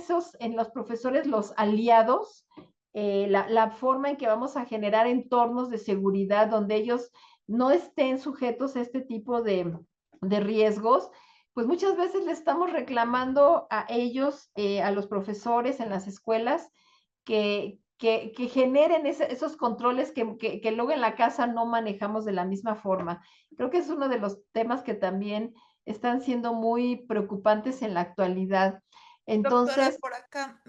en los profesores los aliados, la forma en que vamos a generar entornos de seguridad donde ellos no estén sujetos a este tipo de riesgos, pues muchas veces le estamos reclamando a ellos, a los profesores en las escuelas, que generen esos controles que luego en la casa no manejamos de la misma forma. Creo que es uno de los temas que también están siendo muy preocupantes en la actualidad. Doctora, Entonces, por acá,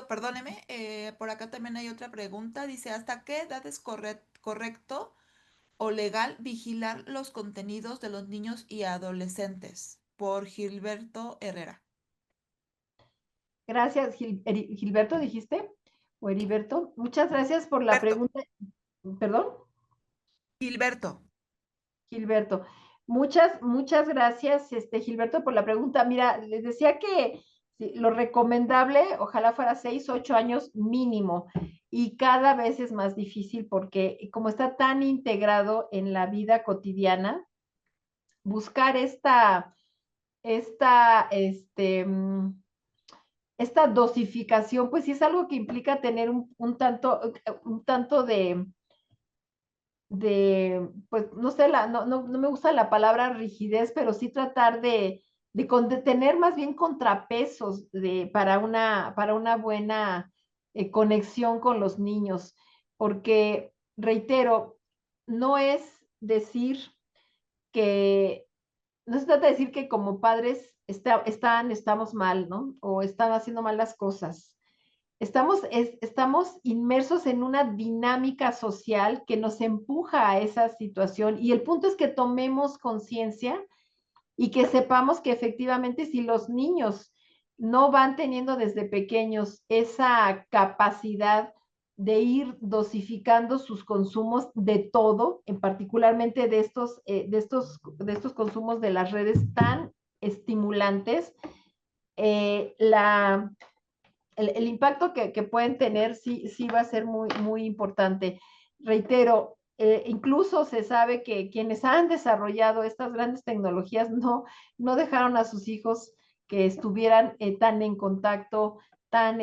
perdóneme, por acá también hay otra pregunta. Dice, ¿hasta qué edad es correcto o legal vigilar los contenidos de los niños y adolescentes? Por Gilberto Herrera. gracias, Gilberto, dijiste, o Heriberto. Muchas gracias por la Gilberto. pregunta. Perdón, Gilberto. Gilberto. Muchas gracias, Gilberto, por la pregunta. Mira, les decía que Sí, lo recomendable, ojalá fuera 6, 8 años mínimo, y cada vez es más difícil porque como está tan integrado en la vida cotidiana, buscar esta, este, mm, esta dosificación, pues sí es algo que implica tener un tanto pues no sé, no me gusta la palabra rigidez, pero sí tratar de tener más bien contrapesos para una buena conexión con los niños, porque, reitero, no es decir que, no se trata de decir que como padres estamos mal, ¿no? O están haciendo mal las cosas. Estamos inmersos en una dinámica social que nos empuja a esa situación y el punto es que tomemos conciencia y que sepamos que efectivamente si los niños no van teniendo desde pequeños esa capacidad de ir dosificando sus consumos de todo, en particularmente de estos consumos de las redes tan estimulantes, el impacto que pueden tener sí va a ser muy importante. Reitero, incluso se sabe que quienes han desarrollado estas grandes tecnologías no dejaron a sus hijos que estuvieran tan en contacto, tan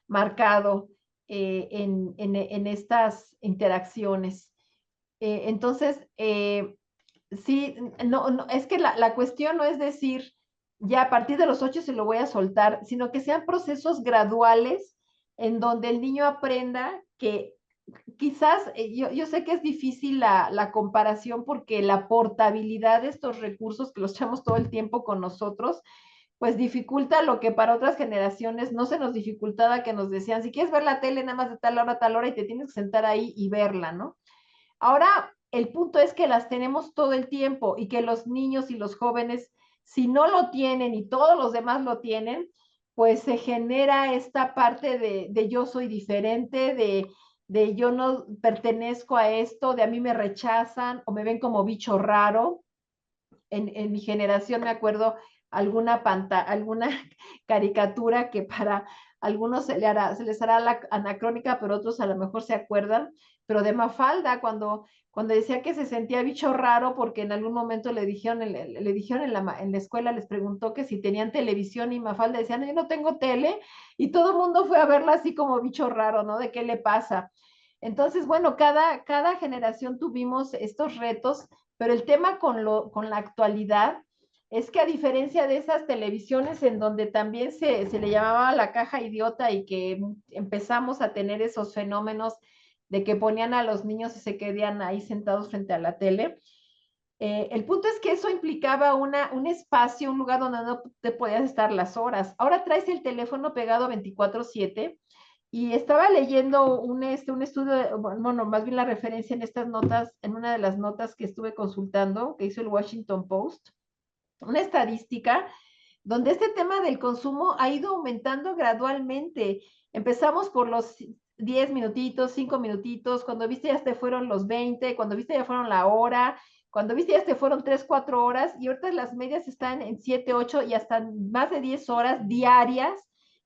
marcado en estas interacciones. Entonces, sí, es que la cuestión no es decir, ya a partir de los 8 se lo voy a soltar, sino que sean procesos graduales en donde el niño aprenda que quizás, yo sé que es difícil la comparación porque la portabilidad de estos recursos que los echamos todo el tiempo con nosotros, pues dificulta lo que para otras generaciones no se nos dificultaba, que nos decían, si quieres ver la tele nada más de tal hora a tal hora y te tienes que sentar ahí y verla, ¿no? Ahora, el punto es que las tenemos todo el tiempo y que los niños y los jóvenes, si no lo tienen y todos los demás lo tienen, pues se genera esta parte de yo soy diferente, de yo no pertenezco a esto, de a mí me rechazan o me ven como bicho raro. En mi generación me acuerdo alguna caricatura que para algunos se les hará la anacrónica, pero otros a lo mejor se acuerdan, pero de Mafalda, cuando decía que se sentía bicho raro porque en algún momento le dijeron en la escuela, les preguntó que si tenían televisión y Mafalda decía, no, yo no tengo tele, y todo el mundo fue a verla así como bicho raro, ¿no? ¿De qué le pasa? Entonces, bueno, cada generación tuvimos estos retos, pero el tema con la actualidad es que a diferencia de esas televisiones en donde también se le llamaba la caja idiota y que empezamos a tener esos fenómenos de que ponían a los niños y se quedaban ahí sentados frente a la tele, el punto es que eso implicaba un espacio, un lugar donde no te podías estar las horas. Ahora traes el teléfono pegado 24/7 y estaba leyendo un estudio, bueno, más bien la referencia en estas notas, en una de las notas que estuve consultando, que hizo el Washington Post, una estadística donde este tema del consumo ha ido aumentando gradualmente. Empezamos por los 10 minutitos, 5 minutitos, cuando viste ya te fueron los 20, cuando viste ya fueron la hora, cuando viste ya te fueron 3, 4 horas, y ahorita las medias están en 7, 8 y hasta más de 10 horas diarias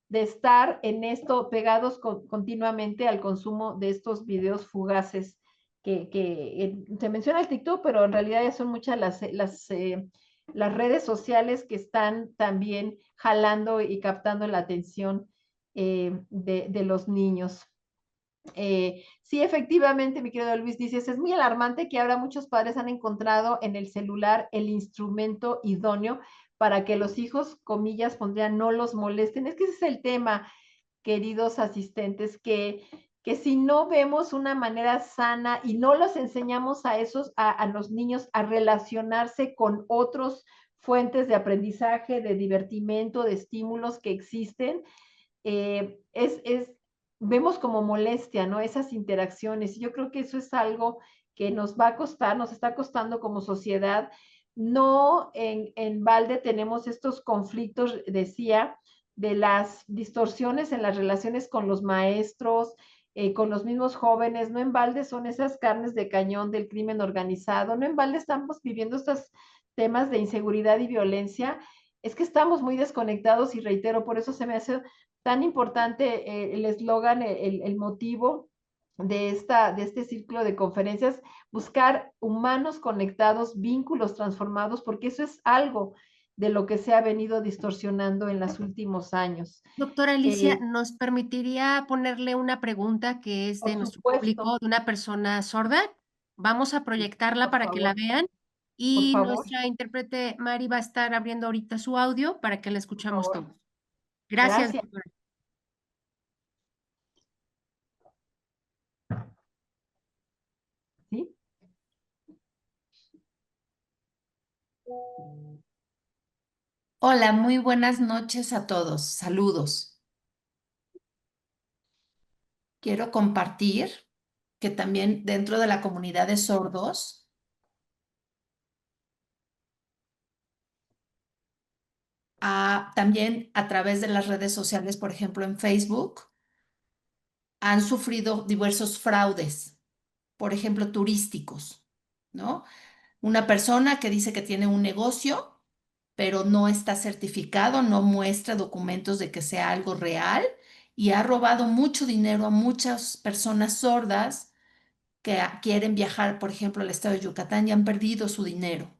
de estar en esto pegados continuamente al consumo de estos videos fugaces que se menciona el TikTok, pero en realidad ya son muchas las redes sociales que están también jalando y captando la atención de los niños. Sí, efectivamente, mi querido Luis, dices, es muy alarmante que ahora muchos padres han encontrado en el celular el instrumento idóneo para que los hijos, comillas, pondrían, no los molesten. Es que ese es el tema, queridos asistentes, que si no vemos una manera sana y no los enseñamos a los niños a relacionarse con otros fuentes de aprendizaje, de divertimento, de estímulos que existen, vemos como molestia, ¿no? Esas interacciones. Y yo creo que eso es algo que nos va a costar, nos está costando como sociedad. No en balde tenemos estos conflictos, decía, de las distorsiones en las relaciones con los maestros, con los mismos jóvenes, no en balde son esas carnes de cañón del crimen organizado, no en balde estamos viviendo estos temas de inseguridad y violencia, es que estamos muy desconectados y reitero, por eso se me hace tan importante el eslogan, el motivo de este ciclo de conferencias, buscar humanos conectados, vínculos transformados, porque eso es algo de lo que se ha venido distorsionando en los últimos años. Doctora Alicia, ¿nos permitiría ponerle una pregunta que es de Por nuestro supuesto, público, de una persona sorda? Vamos a proyectarla por para que la favor, vean por y favor, nuestra intérprete Mari va a estar abriendo ahorita su audio para que la por escuchamos favor. todos. Gracias, Gracias. doctora. ¿Sí? Hola, muy buenas noches a todos. Saludos. Quiero compartir que también dentro de la comunidad de sordos, también a través de las redes sociales, por ejemplo en Facebook, han sufrido diversos fraudes, por ejemplo turísticos, ¿no? Una persona que dice que tiene un negocio, pero no está certificado, no muestra documentos de que sea algo real y ha robado mucho dinero a muchas personas sordas que quieren viajar, por ejemplo, al estado de Yucatán y han perdido su dinero.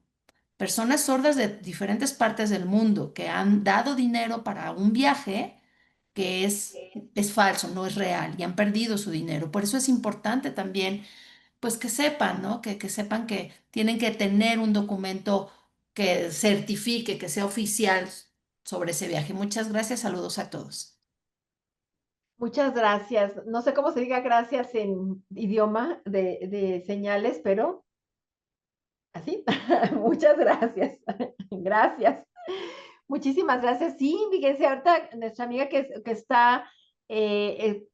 Personas sordas de diferentes partes del mundo que han dado dinero para un viaje que es falso, no es real y han perdido su dinero. Por eso es importante también, pues que sepan, ¿no? Que sepan que tienen que tener un documento que certifique, que sea oficial sobre ese viaje. Muchas gracias, saludos a todos. Muchas gracias. No sé cómo se diga gracias en idioma de señales, pero así. Muchas gracias. Gracias. Muchísimas gracias. Sí, fíjense, ahorita nuestra amiga que está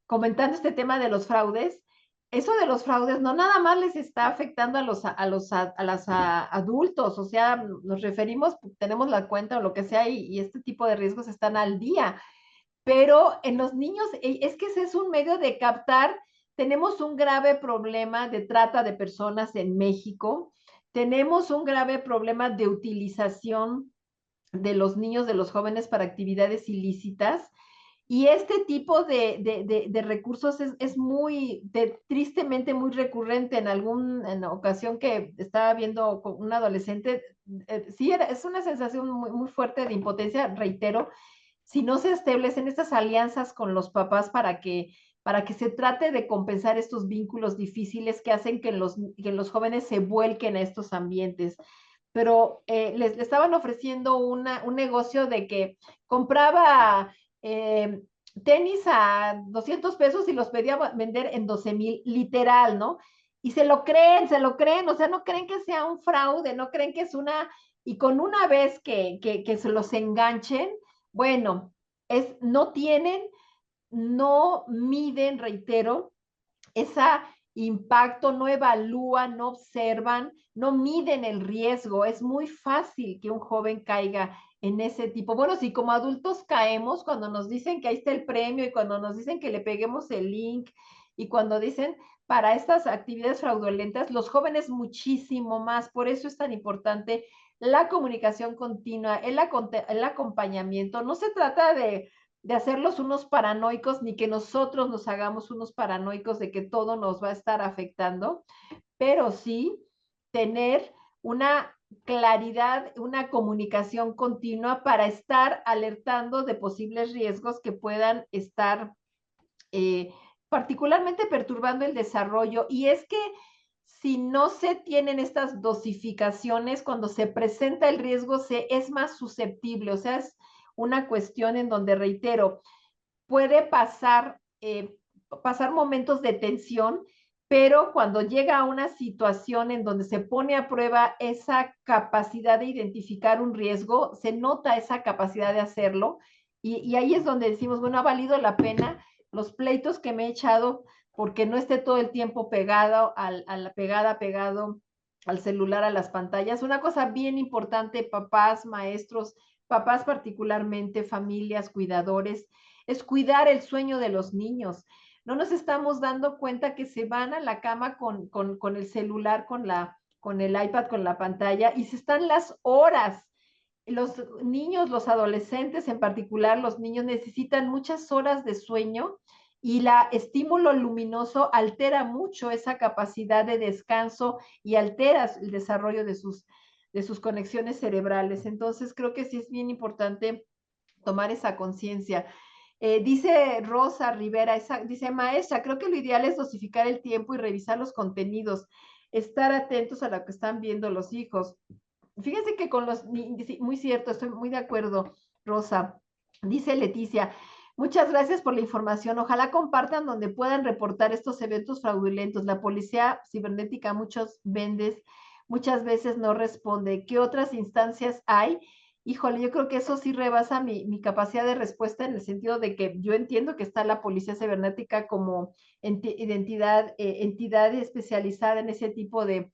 comentando este tema de los fraudes, eso de los fraudes no nada más les está afectando a los adultos, o sea, nos referimos, tenemos la cuenta o lo que sea, y este tipo de riesgos están al día. Pero en los niños, es que ese es un medio de captar. Tenemos un grave problema de trata de personas en México. Tenemos un grave problema de utilización de los niños, de los jóvenes para actividades ilícitas. Y este tipo de recursos es muy, tristemente muy recurrente. En ocasión que estaba viendo con un adolescente, sí, es una sensación muy, muy fuerte de impotencia, reitero, si no se establecen estas alianzas con los papás para que se trate de compensar estos vínculos difíciles que hacen que los jóvenes se vuelquen a estos ambientes. Pero les estaban ofreciendo un negocio de que compraba tenis a 200 pesos y los pedía vender en 12,000, literal, ¿no? Y se lo creen, o sea, no creen que sea un fraude, no creen que es y con una vez que se los enganchen, bueno, no tienen, no miden, reitero, ese impacto, no evalúan, no observan, no miden el riesgo. Es muy fácil que un joven caiga en ese tipo. Bueno, si como adultos caemos cuando nos dicen que ahí está el premio y cuando nos dicen que le peguemos el link y cuando dicen para estas actividades fraudulentas, los jóvenes muchísimo más. Por eso es tan importante la comunicación continua, el acompañamiento. No se trata de hacerlos unos paranoicos, ni que nosotros nos hagamos unos paranoicos de que todo nos va a estar afectando, pero sí tener una claridad, una comunicación continua para estar alertando de posibles riesgos que puedan estar eh, particularmente perturbando el desarrollo. Y es que si no se tienen estas dosificaciones, cuando se presenta el riesgo, se es más susceptible. O sea, es una cuestión en donde, reitero, puede pasar momentos de tensión, pero cuando llega a una situación en donde se pone a prueba esa capacidad de identificar un riesgo, se nota esa capacidad de hacerlo, y ahí es donde decimos, bueno, ha valido la pena los pleitos que me he echado porque no esté todo el tiempo pegado pegado al celular, a las pantallas. Una cosa bien importante, papás, maestros, papás particularmente, familias, cuidadores, es cuidar el sueño de los niños. No nos estamos dando cuenta que se van a la cama con el celular, con el iPad, con la pantalla, y se están las horas los niños, los adolescentes en particular, los niños necesitan muchas horas de sueño y el estímulo luminoso altera mucho esa capacidad de descanso y altera el desarrollo de sus conexiones cerebrales. Entonces, creo que sí es bien importante tomar esa conciencia. Dice Rosa Rivera, dice, maestra, creo que lo ideal es dosificar el tiempo y revisar los contenidos, estar atentos a lo que están viendo los hijos. Fíjense que con los, muy cierto, estoy muy de acuerdo, Rosa. Dice Leticia, muchas gracias por la información. Ojalá compartan donde puedan reportar estos eventos fraudulentos. La policía cibernética muchas veces no responde. ¿Qué otras instancias hay? Híjole, yo creo que eso sí rebasa mi capacidad de respuesta en el sentido de que yo entiendo que está la policía cibernética como entidad especializada en ese tipo de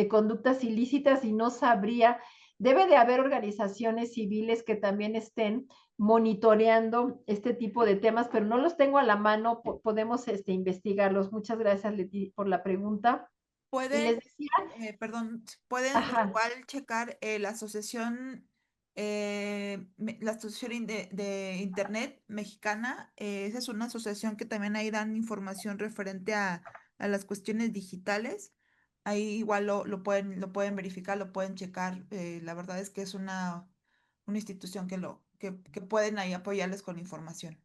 conductas ilícitas y no sabría, debe de haber organizaciones civiles que también estén monitoreando este tipo de temas, pero no los tengo a la mano, podemos investigarlos. Muchas gracias, Leti, por la pregunta. Y les Pueden, decía, perdón, pueden ajá, igual checar la asociación, la asociación de Internet mexicana. Esa es una asociación que también ahí dan información referente a las cuestiones digitales. Ahí igual lo pueden verificar, lo pueden checar. La verdad es que es una institución que pueden ahí apoyarles con información.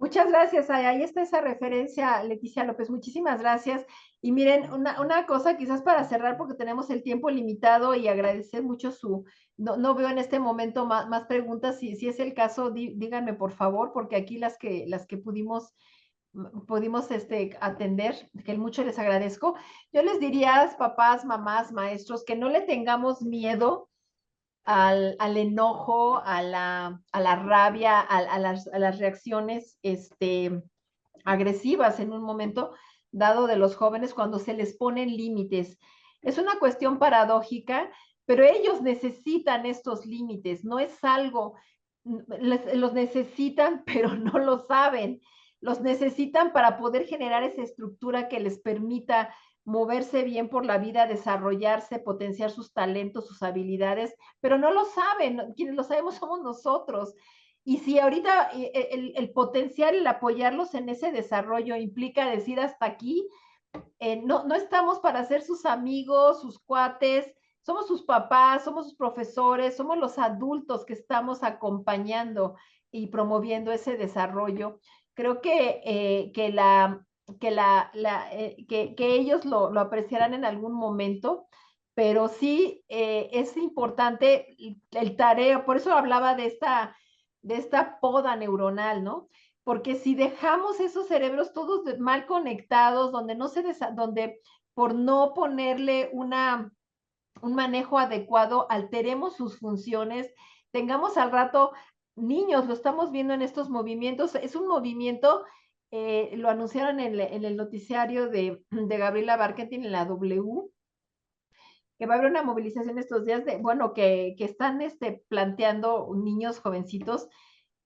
muchas gracias. Ahí está esa referencia, Leticia López. Muchísimas gracias. Y miren, una cosa quizás para cerrar, porque tenemos el tiempo limitado y agradecer mucho no veo en este momento más preguntas. Si es el caso, díganme por favor, porque aquí las que pudimos atender, que mucho les agradezco. Yo les diría, papás, mamás, maestros, que no le tengamos miedo al enojo, a la rabia, a las reacciones agresivas en un momento dado de los jóvenes cuando se les ponen límites. Es una cuestión paradójica, pero ellos necesitan estos límites, no es algo, los necesitan, pero no lo saben. Los necesitan para poder generar esa estructura que les permita moverse bien por la vida, desarrollarse, potenciar sus talentos, sus habilidades, pero no lo saben, quienes lo sabemos somos nosotros. Y si ahorita el potencial, el apoyarlos en ese desarrollo implica decir hasta aquí, no estamos para ser sus amigos, sus cuates, somos sus papás, somos sus profesores, somos los adultos que estamos acompañando y promoviendo ese desarrollo. Creo que ellos lo apreciarán en algún momento, pero sí es importante el tarea, por eso hablaba de esta poda neuronal, ¿no? Porque si dejamos esos cerebros todos mal conectados, donde por no ponerle un manejo adecuado, alteremos sus funciones, tengamos al rato niños, lo estamos viendo en estos movimientos, es un movimiento, lo anunciaron en el noticiario de Gabriela Barkentin en la W, que va a haber una movilización estos días que están planteando niños jovencitos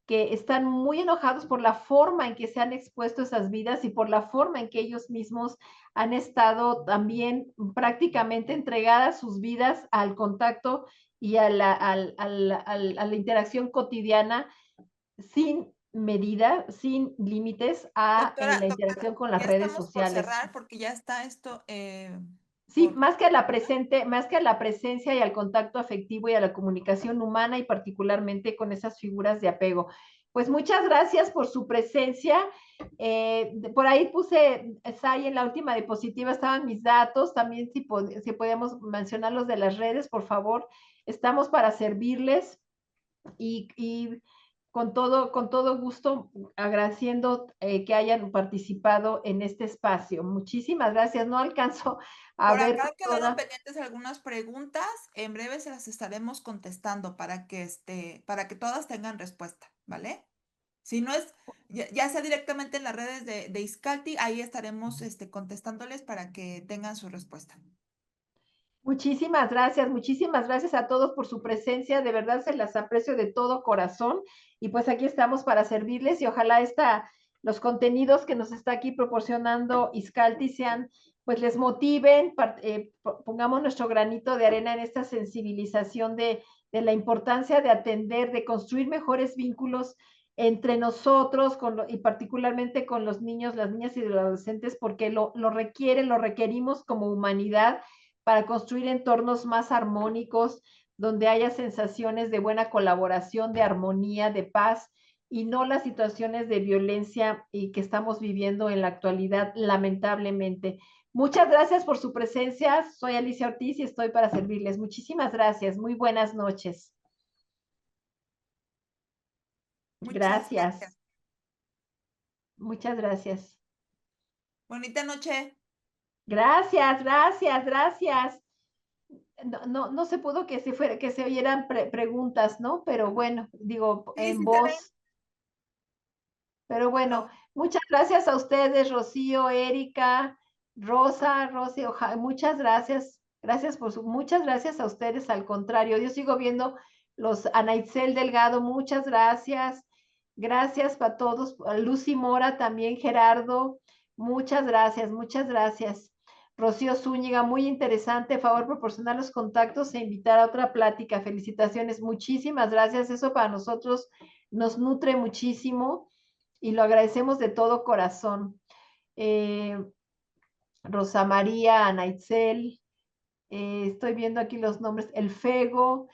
que están muy enojados por la forma en que se han expuesto esas vidas y por la forma en que ellos mismos han estado también prácticamente entregadas sus vidas al contacto y a la interacción cotidiana sin medida, sin límites a la Doctora, interacción con las ya redes estamos por sociales. cerrar porque ya está esto Sí, por... más que a la presencia y al contacto afectivo y a la comunicación humana y particularmente con esas figuras de apego. Pues muchas gracias por su presencia. Por ahí puse, Sai, en la última diapositiva estaban mis datos, también si podíamos mencionar los de las redes, por favor, estamos para servirles y con todo gusto, agradeciendo que hayan participado en este espacio. Muchísimas gracias. No alcanzo a Por ver acá quedaron toda. pendientes algunas preguntas. En breve se las estaremos contestando para que todas tengan respuesta, ¿vale? Si no es, ya sea directamente en las redes de Iscalti, ahí estaremos contestándoles para que tengan su respuesta. Muchísimas gracias a todos por su presencia, de verdad se las aprecio de todo corazón y pues aquí estamos para servirles y ojalá los contenidos que nos está aquí proporcionando Iscalti pues les motiven, pongamos nuestro granito de arena en esta sensibilización de de la importancia de atender, de construir mejores vínculos entre nosotros y particularmente con los niños, las niñas y los adolescentes, porque lo requieren, lo requerimos como humanidad para construir entornos más armónicos, donde haya sensaciones de buena colaboración, de armonía, de paz, y no las situaciones de violencia y que estamos viviendo en la actualidad, lamentablemente. Muchas gracias por su presencia. Soy Alicia Ortiz y estoy para servirles. Muchísimas gracias. Muy buenas noches. Gracias. Muchas gracias. Bonita noche. Gracias. No se pudo que se oyeran preguntas, ¿no? Pero bueno, digo, Sí, en sí, voz. Pero bueno, muchas gracias a ustedes, Rocío, Erika, Rosa, Rosy, muchas gracias. Muchas gracias a ustedes, al contrario, yo sigo viendo los Anaitzel Delgado, muchas gracias. Gracias para todos, a Lucy Mora también, Gerardo, muchas gracias. Rocío Zúñiga, muy interesante, favor proporcionar los contactos e invitar a otra plática. Felicitaciones, muchísimas gracias, eso para nosotros nos nutre muchísimo y lo agradecemos de todo corazón. Rosa María, Anaitzel, estoy viendo aquí los nombres, El Fego,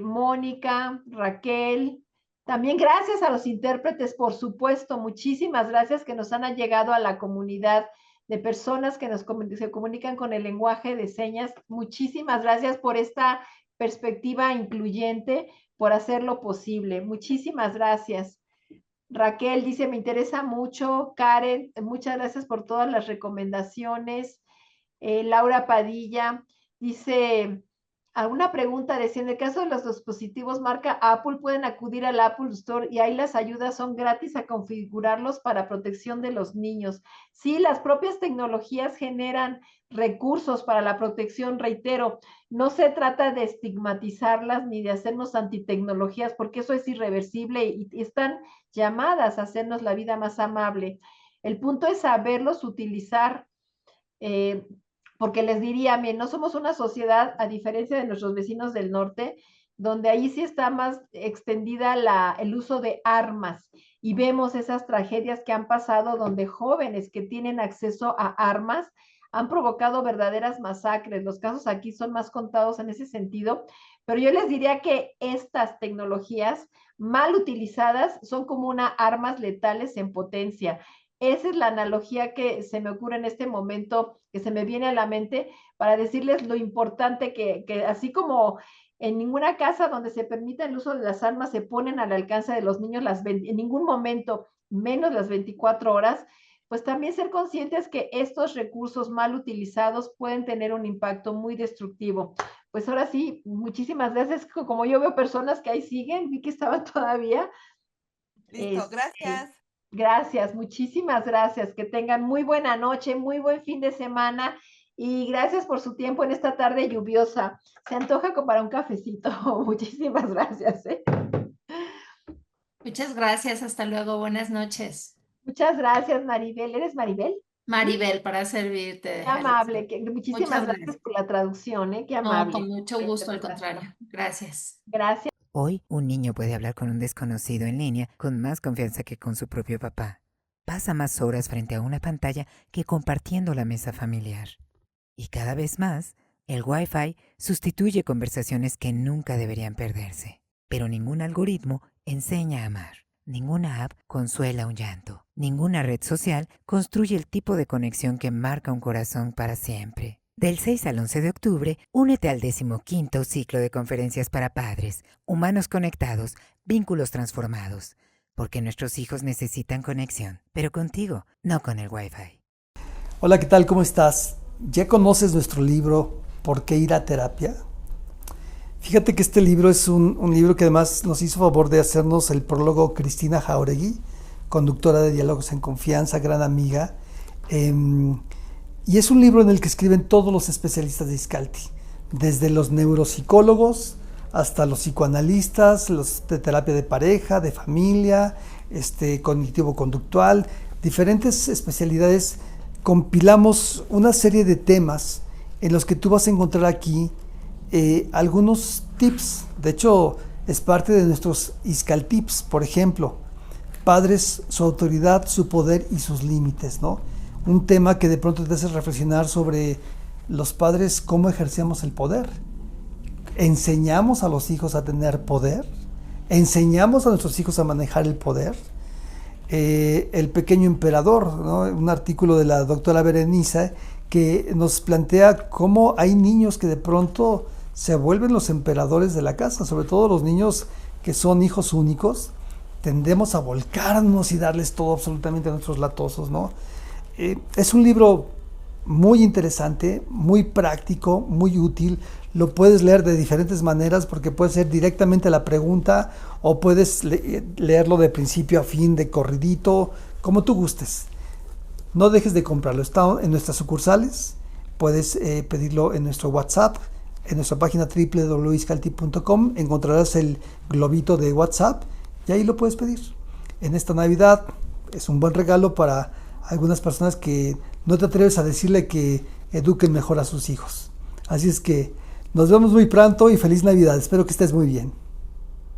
Mónica, Raquel. También gracias a los intérpretes, por supuesto, muchísimas gracias que nos han llegado a la comunidad de personas que se comunican con el lenguaje de señas. Muchísimas gracias por esta perspectiva incluyente, por hacerlo posible. Muchísimas gracias. Raquel dice, me interesa mucho. Karen, muchas gracias por todas las recomendaciones. Laura Padilla dice, alguna pregunta, decía, en el caso de los dispositivos marca Apple, pueden acudir al Apple Store y ahí las ayudas son gratis a configurarlos para protección de los niños. Sí, las propias tecnologías generan recursos para la protección, reitero, no se trata de estigmatizarlas ni de hacernos antitecnologías, porque eso es irreversible y están llamadas a hacernos la vida más amable. El punto es saberlos utilizar, porque les diría, miren, no somos una sociedad, a diferencia de nuestros vecinos del norte, donde ahí sí está más extendida el uso de armas, y vemos esas tragedias que han pasado donde jóvenes que tienen acceso a armas han provocado verdaderas masacres. Los casos aquí son más contados en ese sentido, pero yo les diría que estas tecnologías mal utilizadas son como armas letales en potencia. Esa es la analogía que se me ocurre en este momento, que se me viene a la mente, para decirles lo importante que así como en ninguna casa donde se permita el uso de las armas se ponen al alcance de los niños en ningún momento, menos las 24 horas, pues también ser conscientes que estos recursos mal utilizados pueden tener un impacto muy destructivo. Pues ahora sí, muchísimas gracias. Como yo veo personas que ahí siguen, vi que estaban todavía. Listo, gracias. Gracias, muchísimas gracias. Que tengan muy buena noche, muy buen fin de semana y gracias por su tiempo en esta tarde lluviosa. Se antoja como para un cafecito. Muchísimas gracias. Muchas gracias, hasta luego, buenas noches. Muchas gracias, Maribel. ¿Eres Maribel? Maribel, para servirte. Qué amable, muchísimas gracias por la traducción, qué amable. No, con mucho gusto, al contrario. Gracias. Gracias. Hoy, un niño puede hablar con un desconocido en línea con más confianza que con su propio papá. Pasa más horas frente a una pantalla que compartiendo la mesa familiar. Y cada vez más, el Wi-Fi sustituye conversaciones que nunca deberían perderse. Pero ningún algoritmo enseña a amar. Ninguna app consuela un llanto. Ninguna red social construye el tipo de conexión que marca un corazón para siempre. Del 6 al 11 de octubre, únete al 15º ciclo de conferencias para padres, humanos conectados, vínculos transformados. Porque nuestros hijos necesitan conexión, pero contigo, no con el Wi-Fi. Hola, ¿qué tal? ¿Cómo estás? ¿Ya conoces nuestro libro ¿Por qué ir a terapia? Fíjate que este libro es un libro que además nos hizo favor de hacernos el prólogo Cristina Jauregui, conductora de Diálogos en Confianza, gran amiga. Y es un libro en el que escriben todos los especialistas de Iscalti, desde los neuropsicólogos hasta los psicoanalistas, los de terapia de pareja, de familia, cognitivo-conductual, diferentes especialidades. Compilamos una serie de temas en los que tú vas a encontrar aquí algunos tips. De hecho, es parte de nuestros Iscal Tips, por ejemplo. Padres, su autoridad, su poder y sus límites, ¿no? Un tema que de pronto te hace reflexionar sobre los padres, cómo ejercemos el poder. ¿Enseñamos a los hijos a tener poder? ¿Enseñamos a nuestros hijos a manejar el poder? El pequeño emperador, ¿no? Un artículo de la doctora Berenice que nos plantea cómo hay niños que de pronto se vuelven los emperadores de la casa, sobre todo los niños que son hijos únicos. Tendemos a volcarnos y darles todo absolutamente a nuestros latosos, ¿no? Es un libro muy interesante, muy práctico, muy útil. Lo puedes leer de diferentes maneras porque puede ser directamente la pregunta o puedes leerlo de principio a fin, de corridito, como tú gustes. No dejes de comprarlo. Está en nuestras sucursales. Puedes pedirlo en nuestro WhatsApp. En nuestra página www.iscaltip.com encontrarás el globito de WhatsApp y ahí lo puedes pedir. En esta Navidad es un buen regalo para algunas personas que no te atreves a decirle que eduquen mejor a sus hijos. Así es que nos vemos muy pronto y feliz Navidad. Espero que estés muy bien.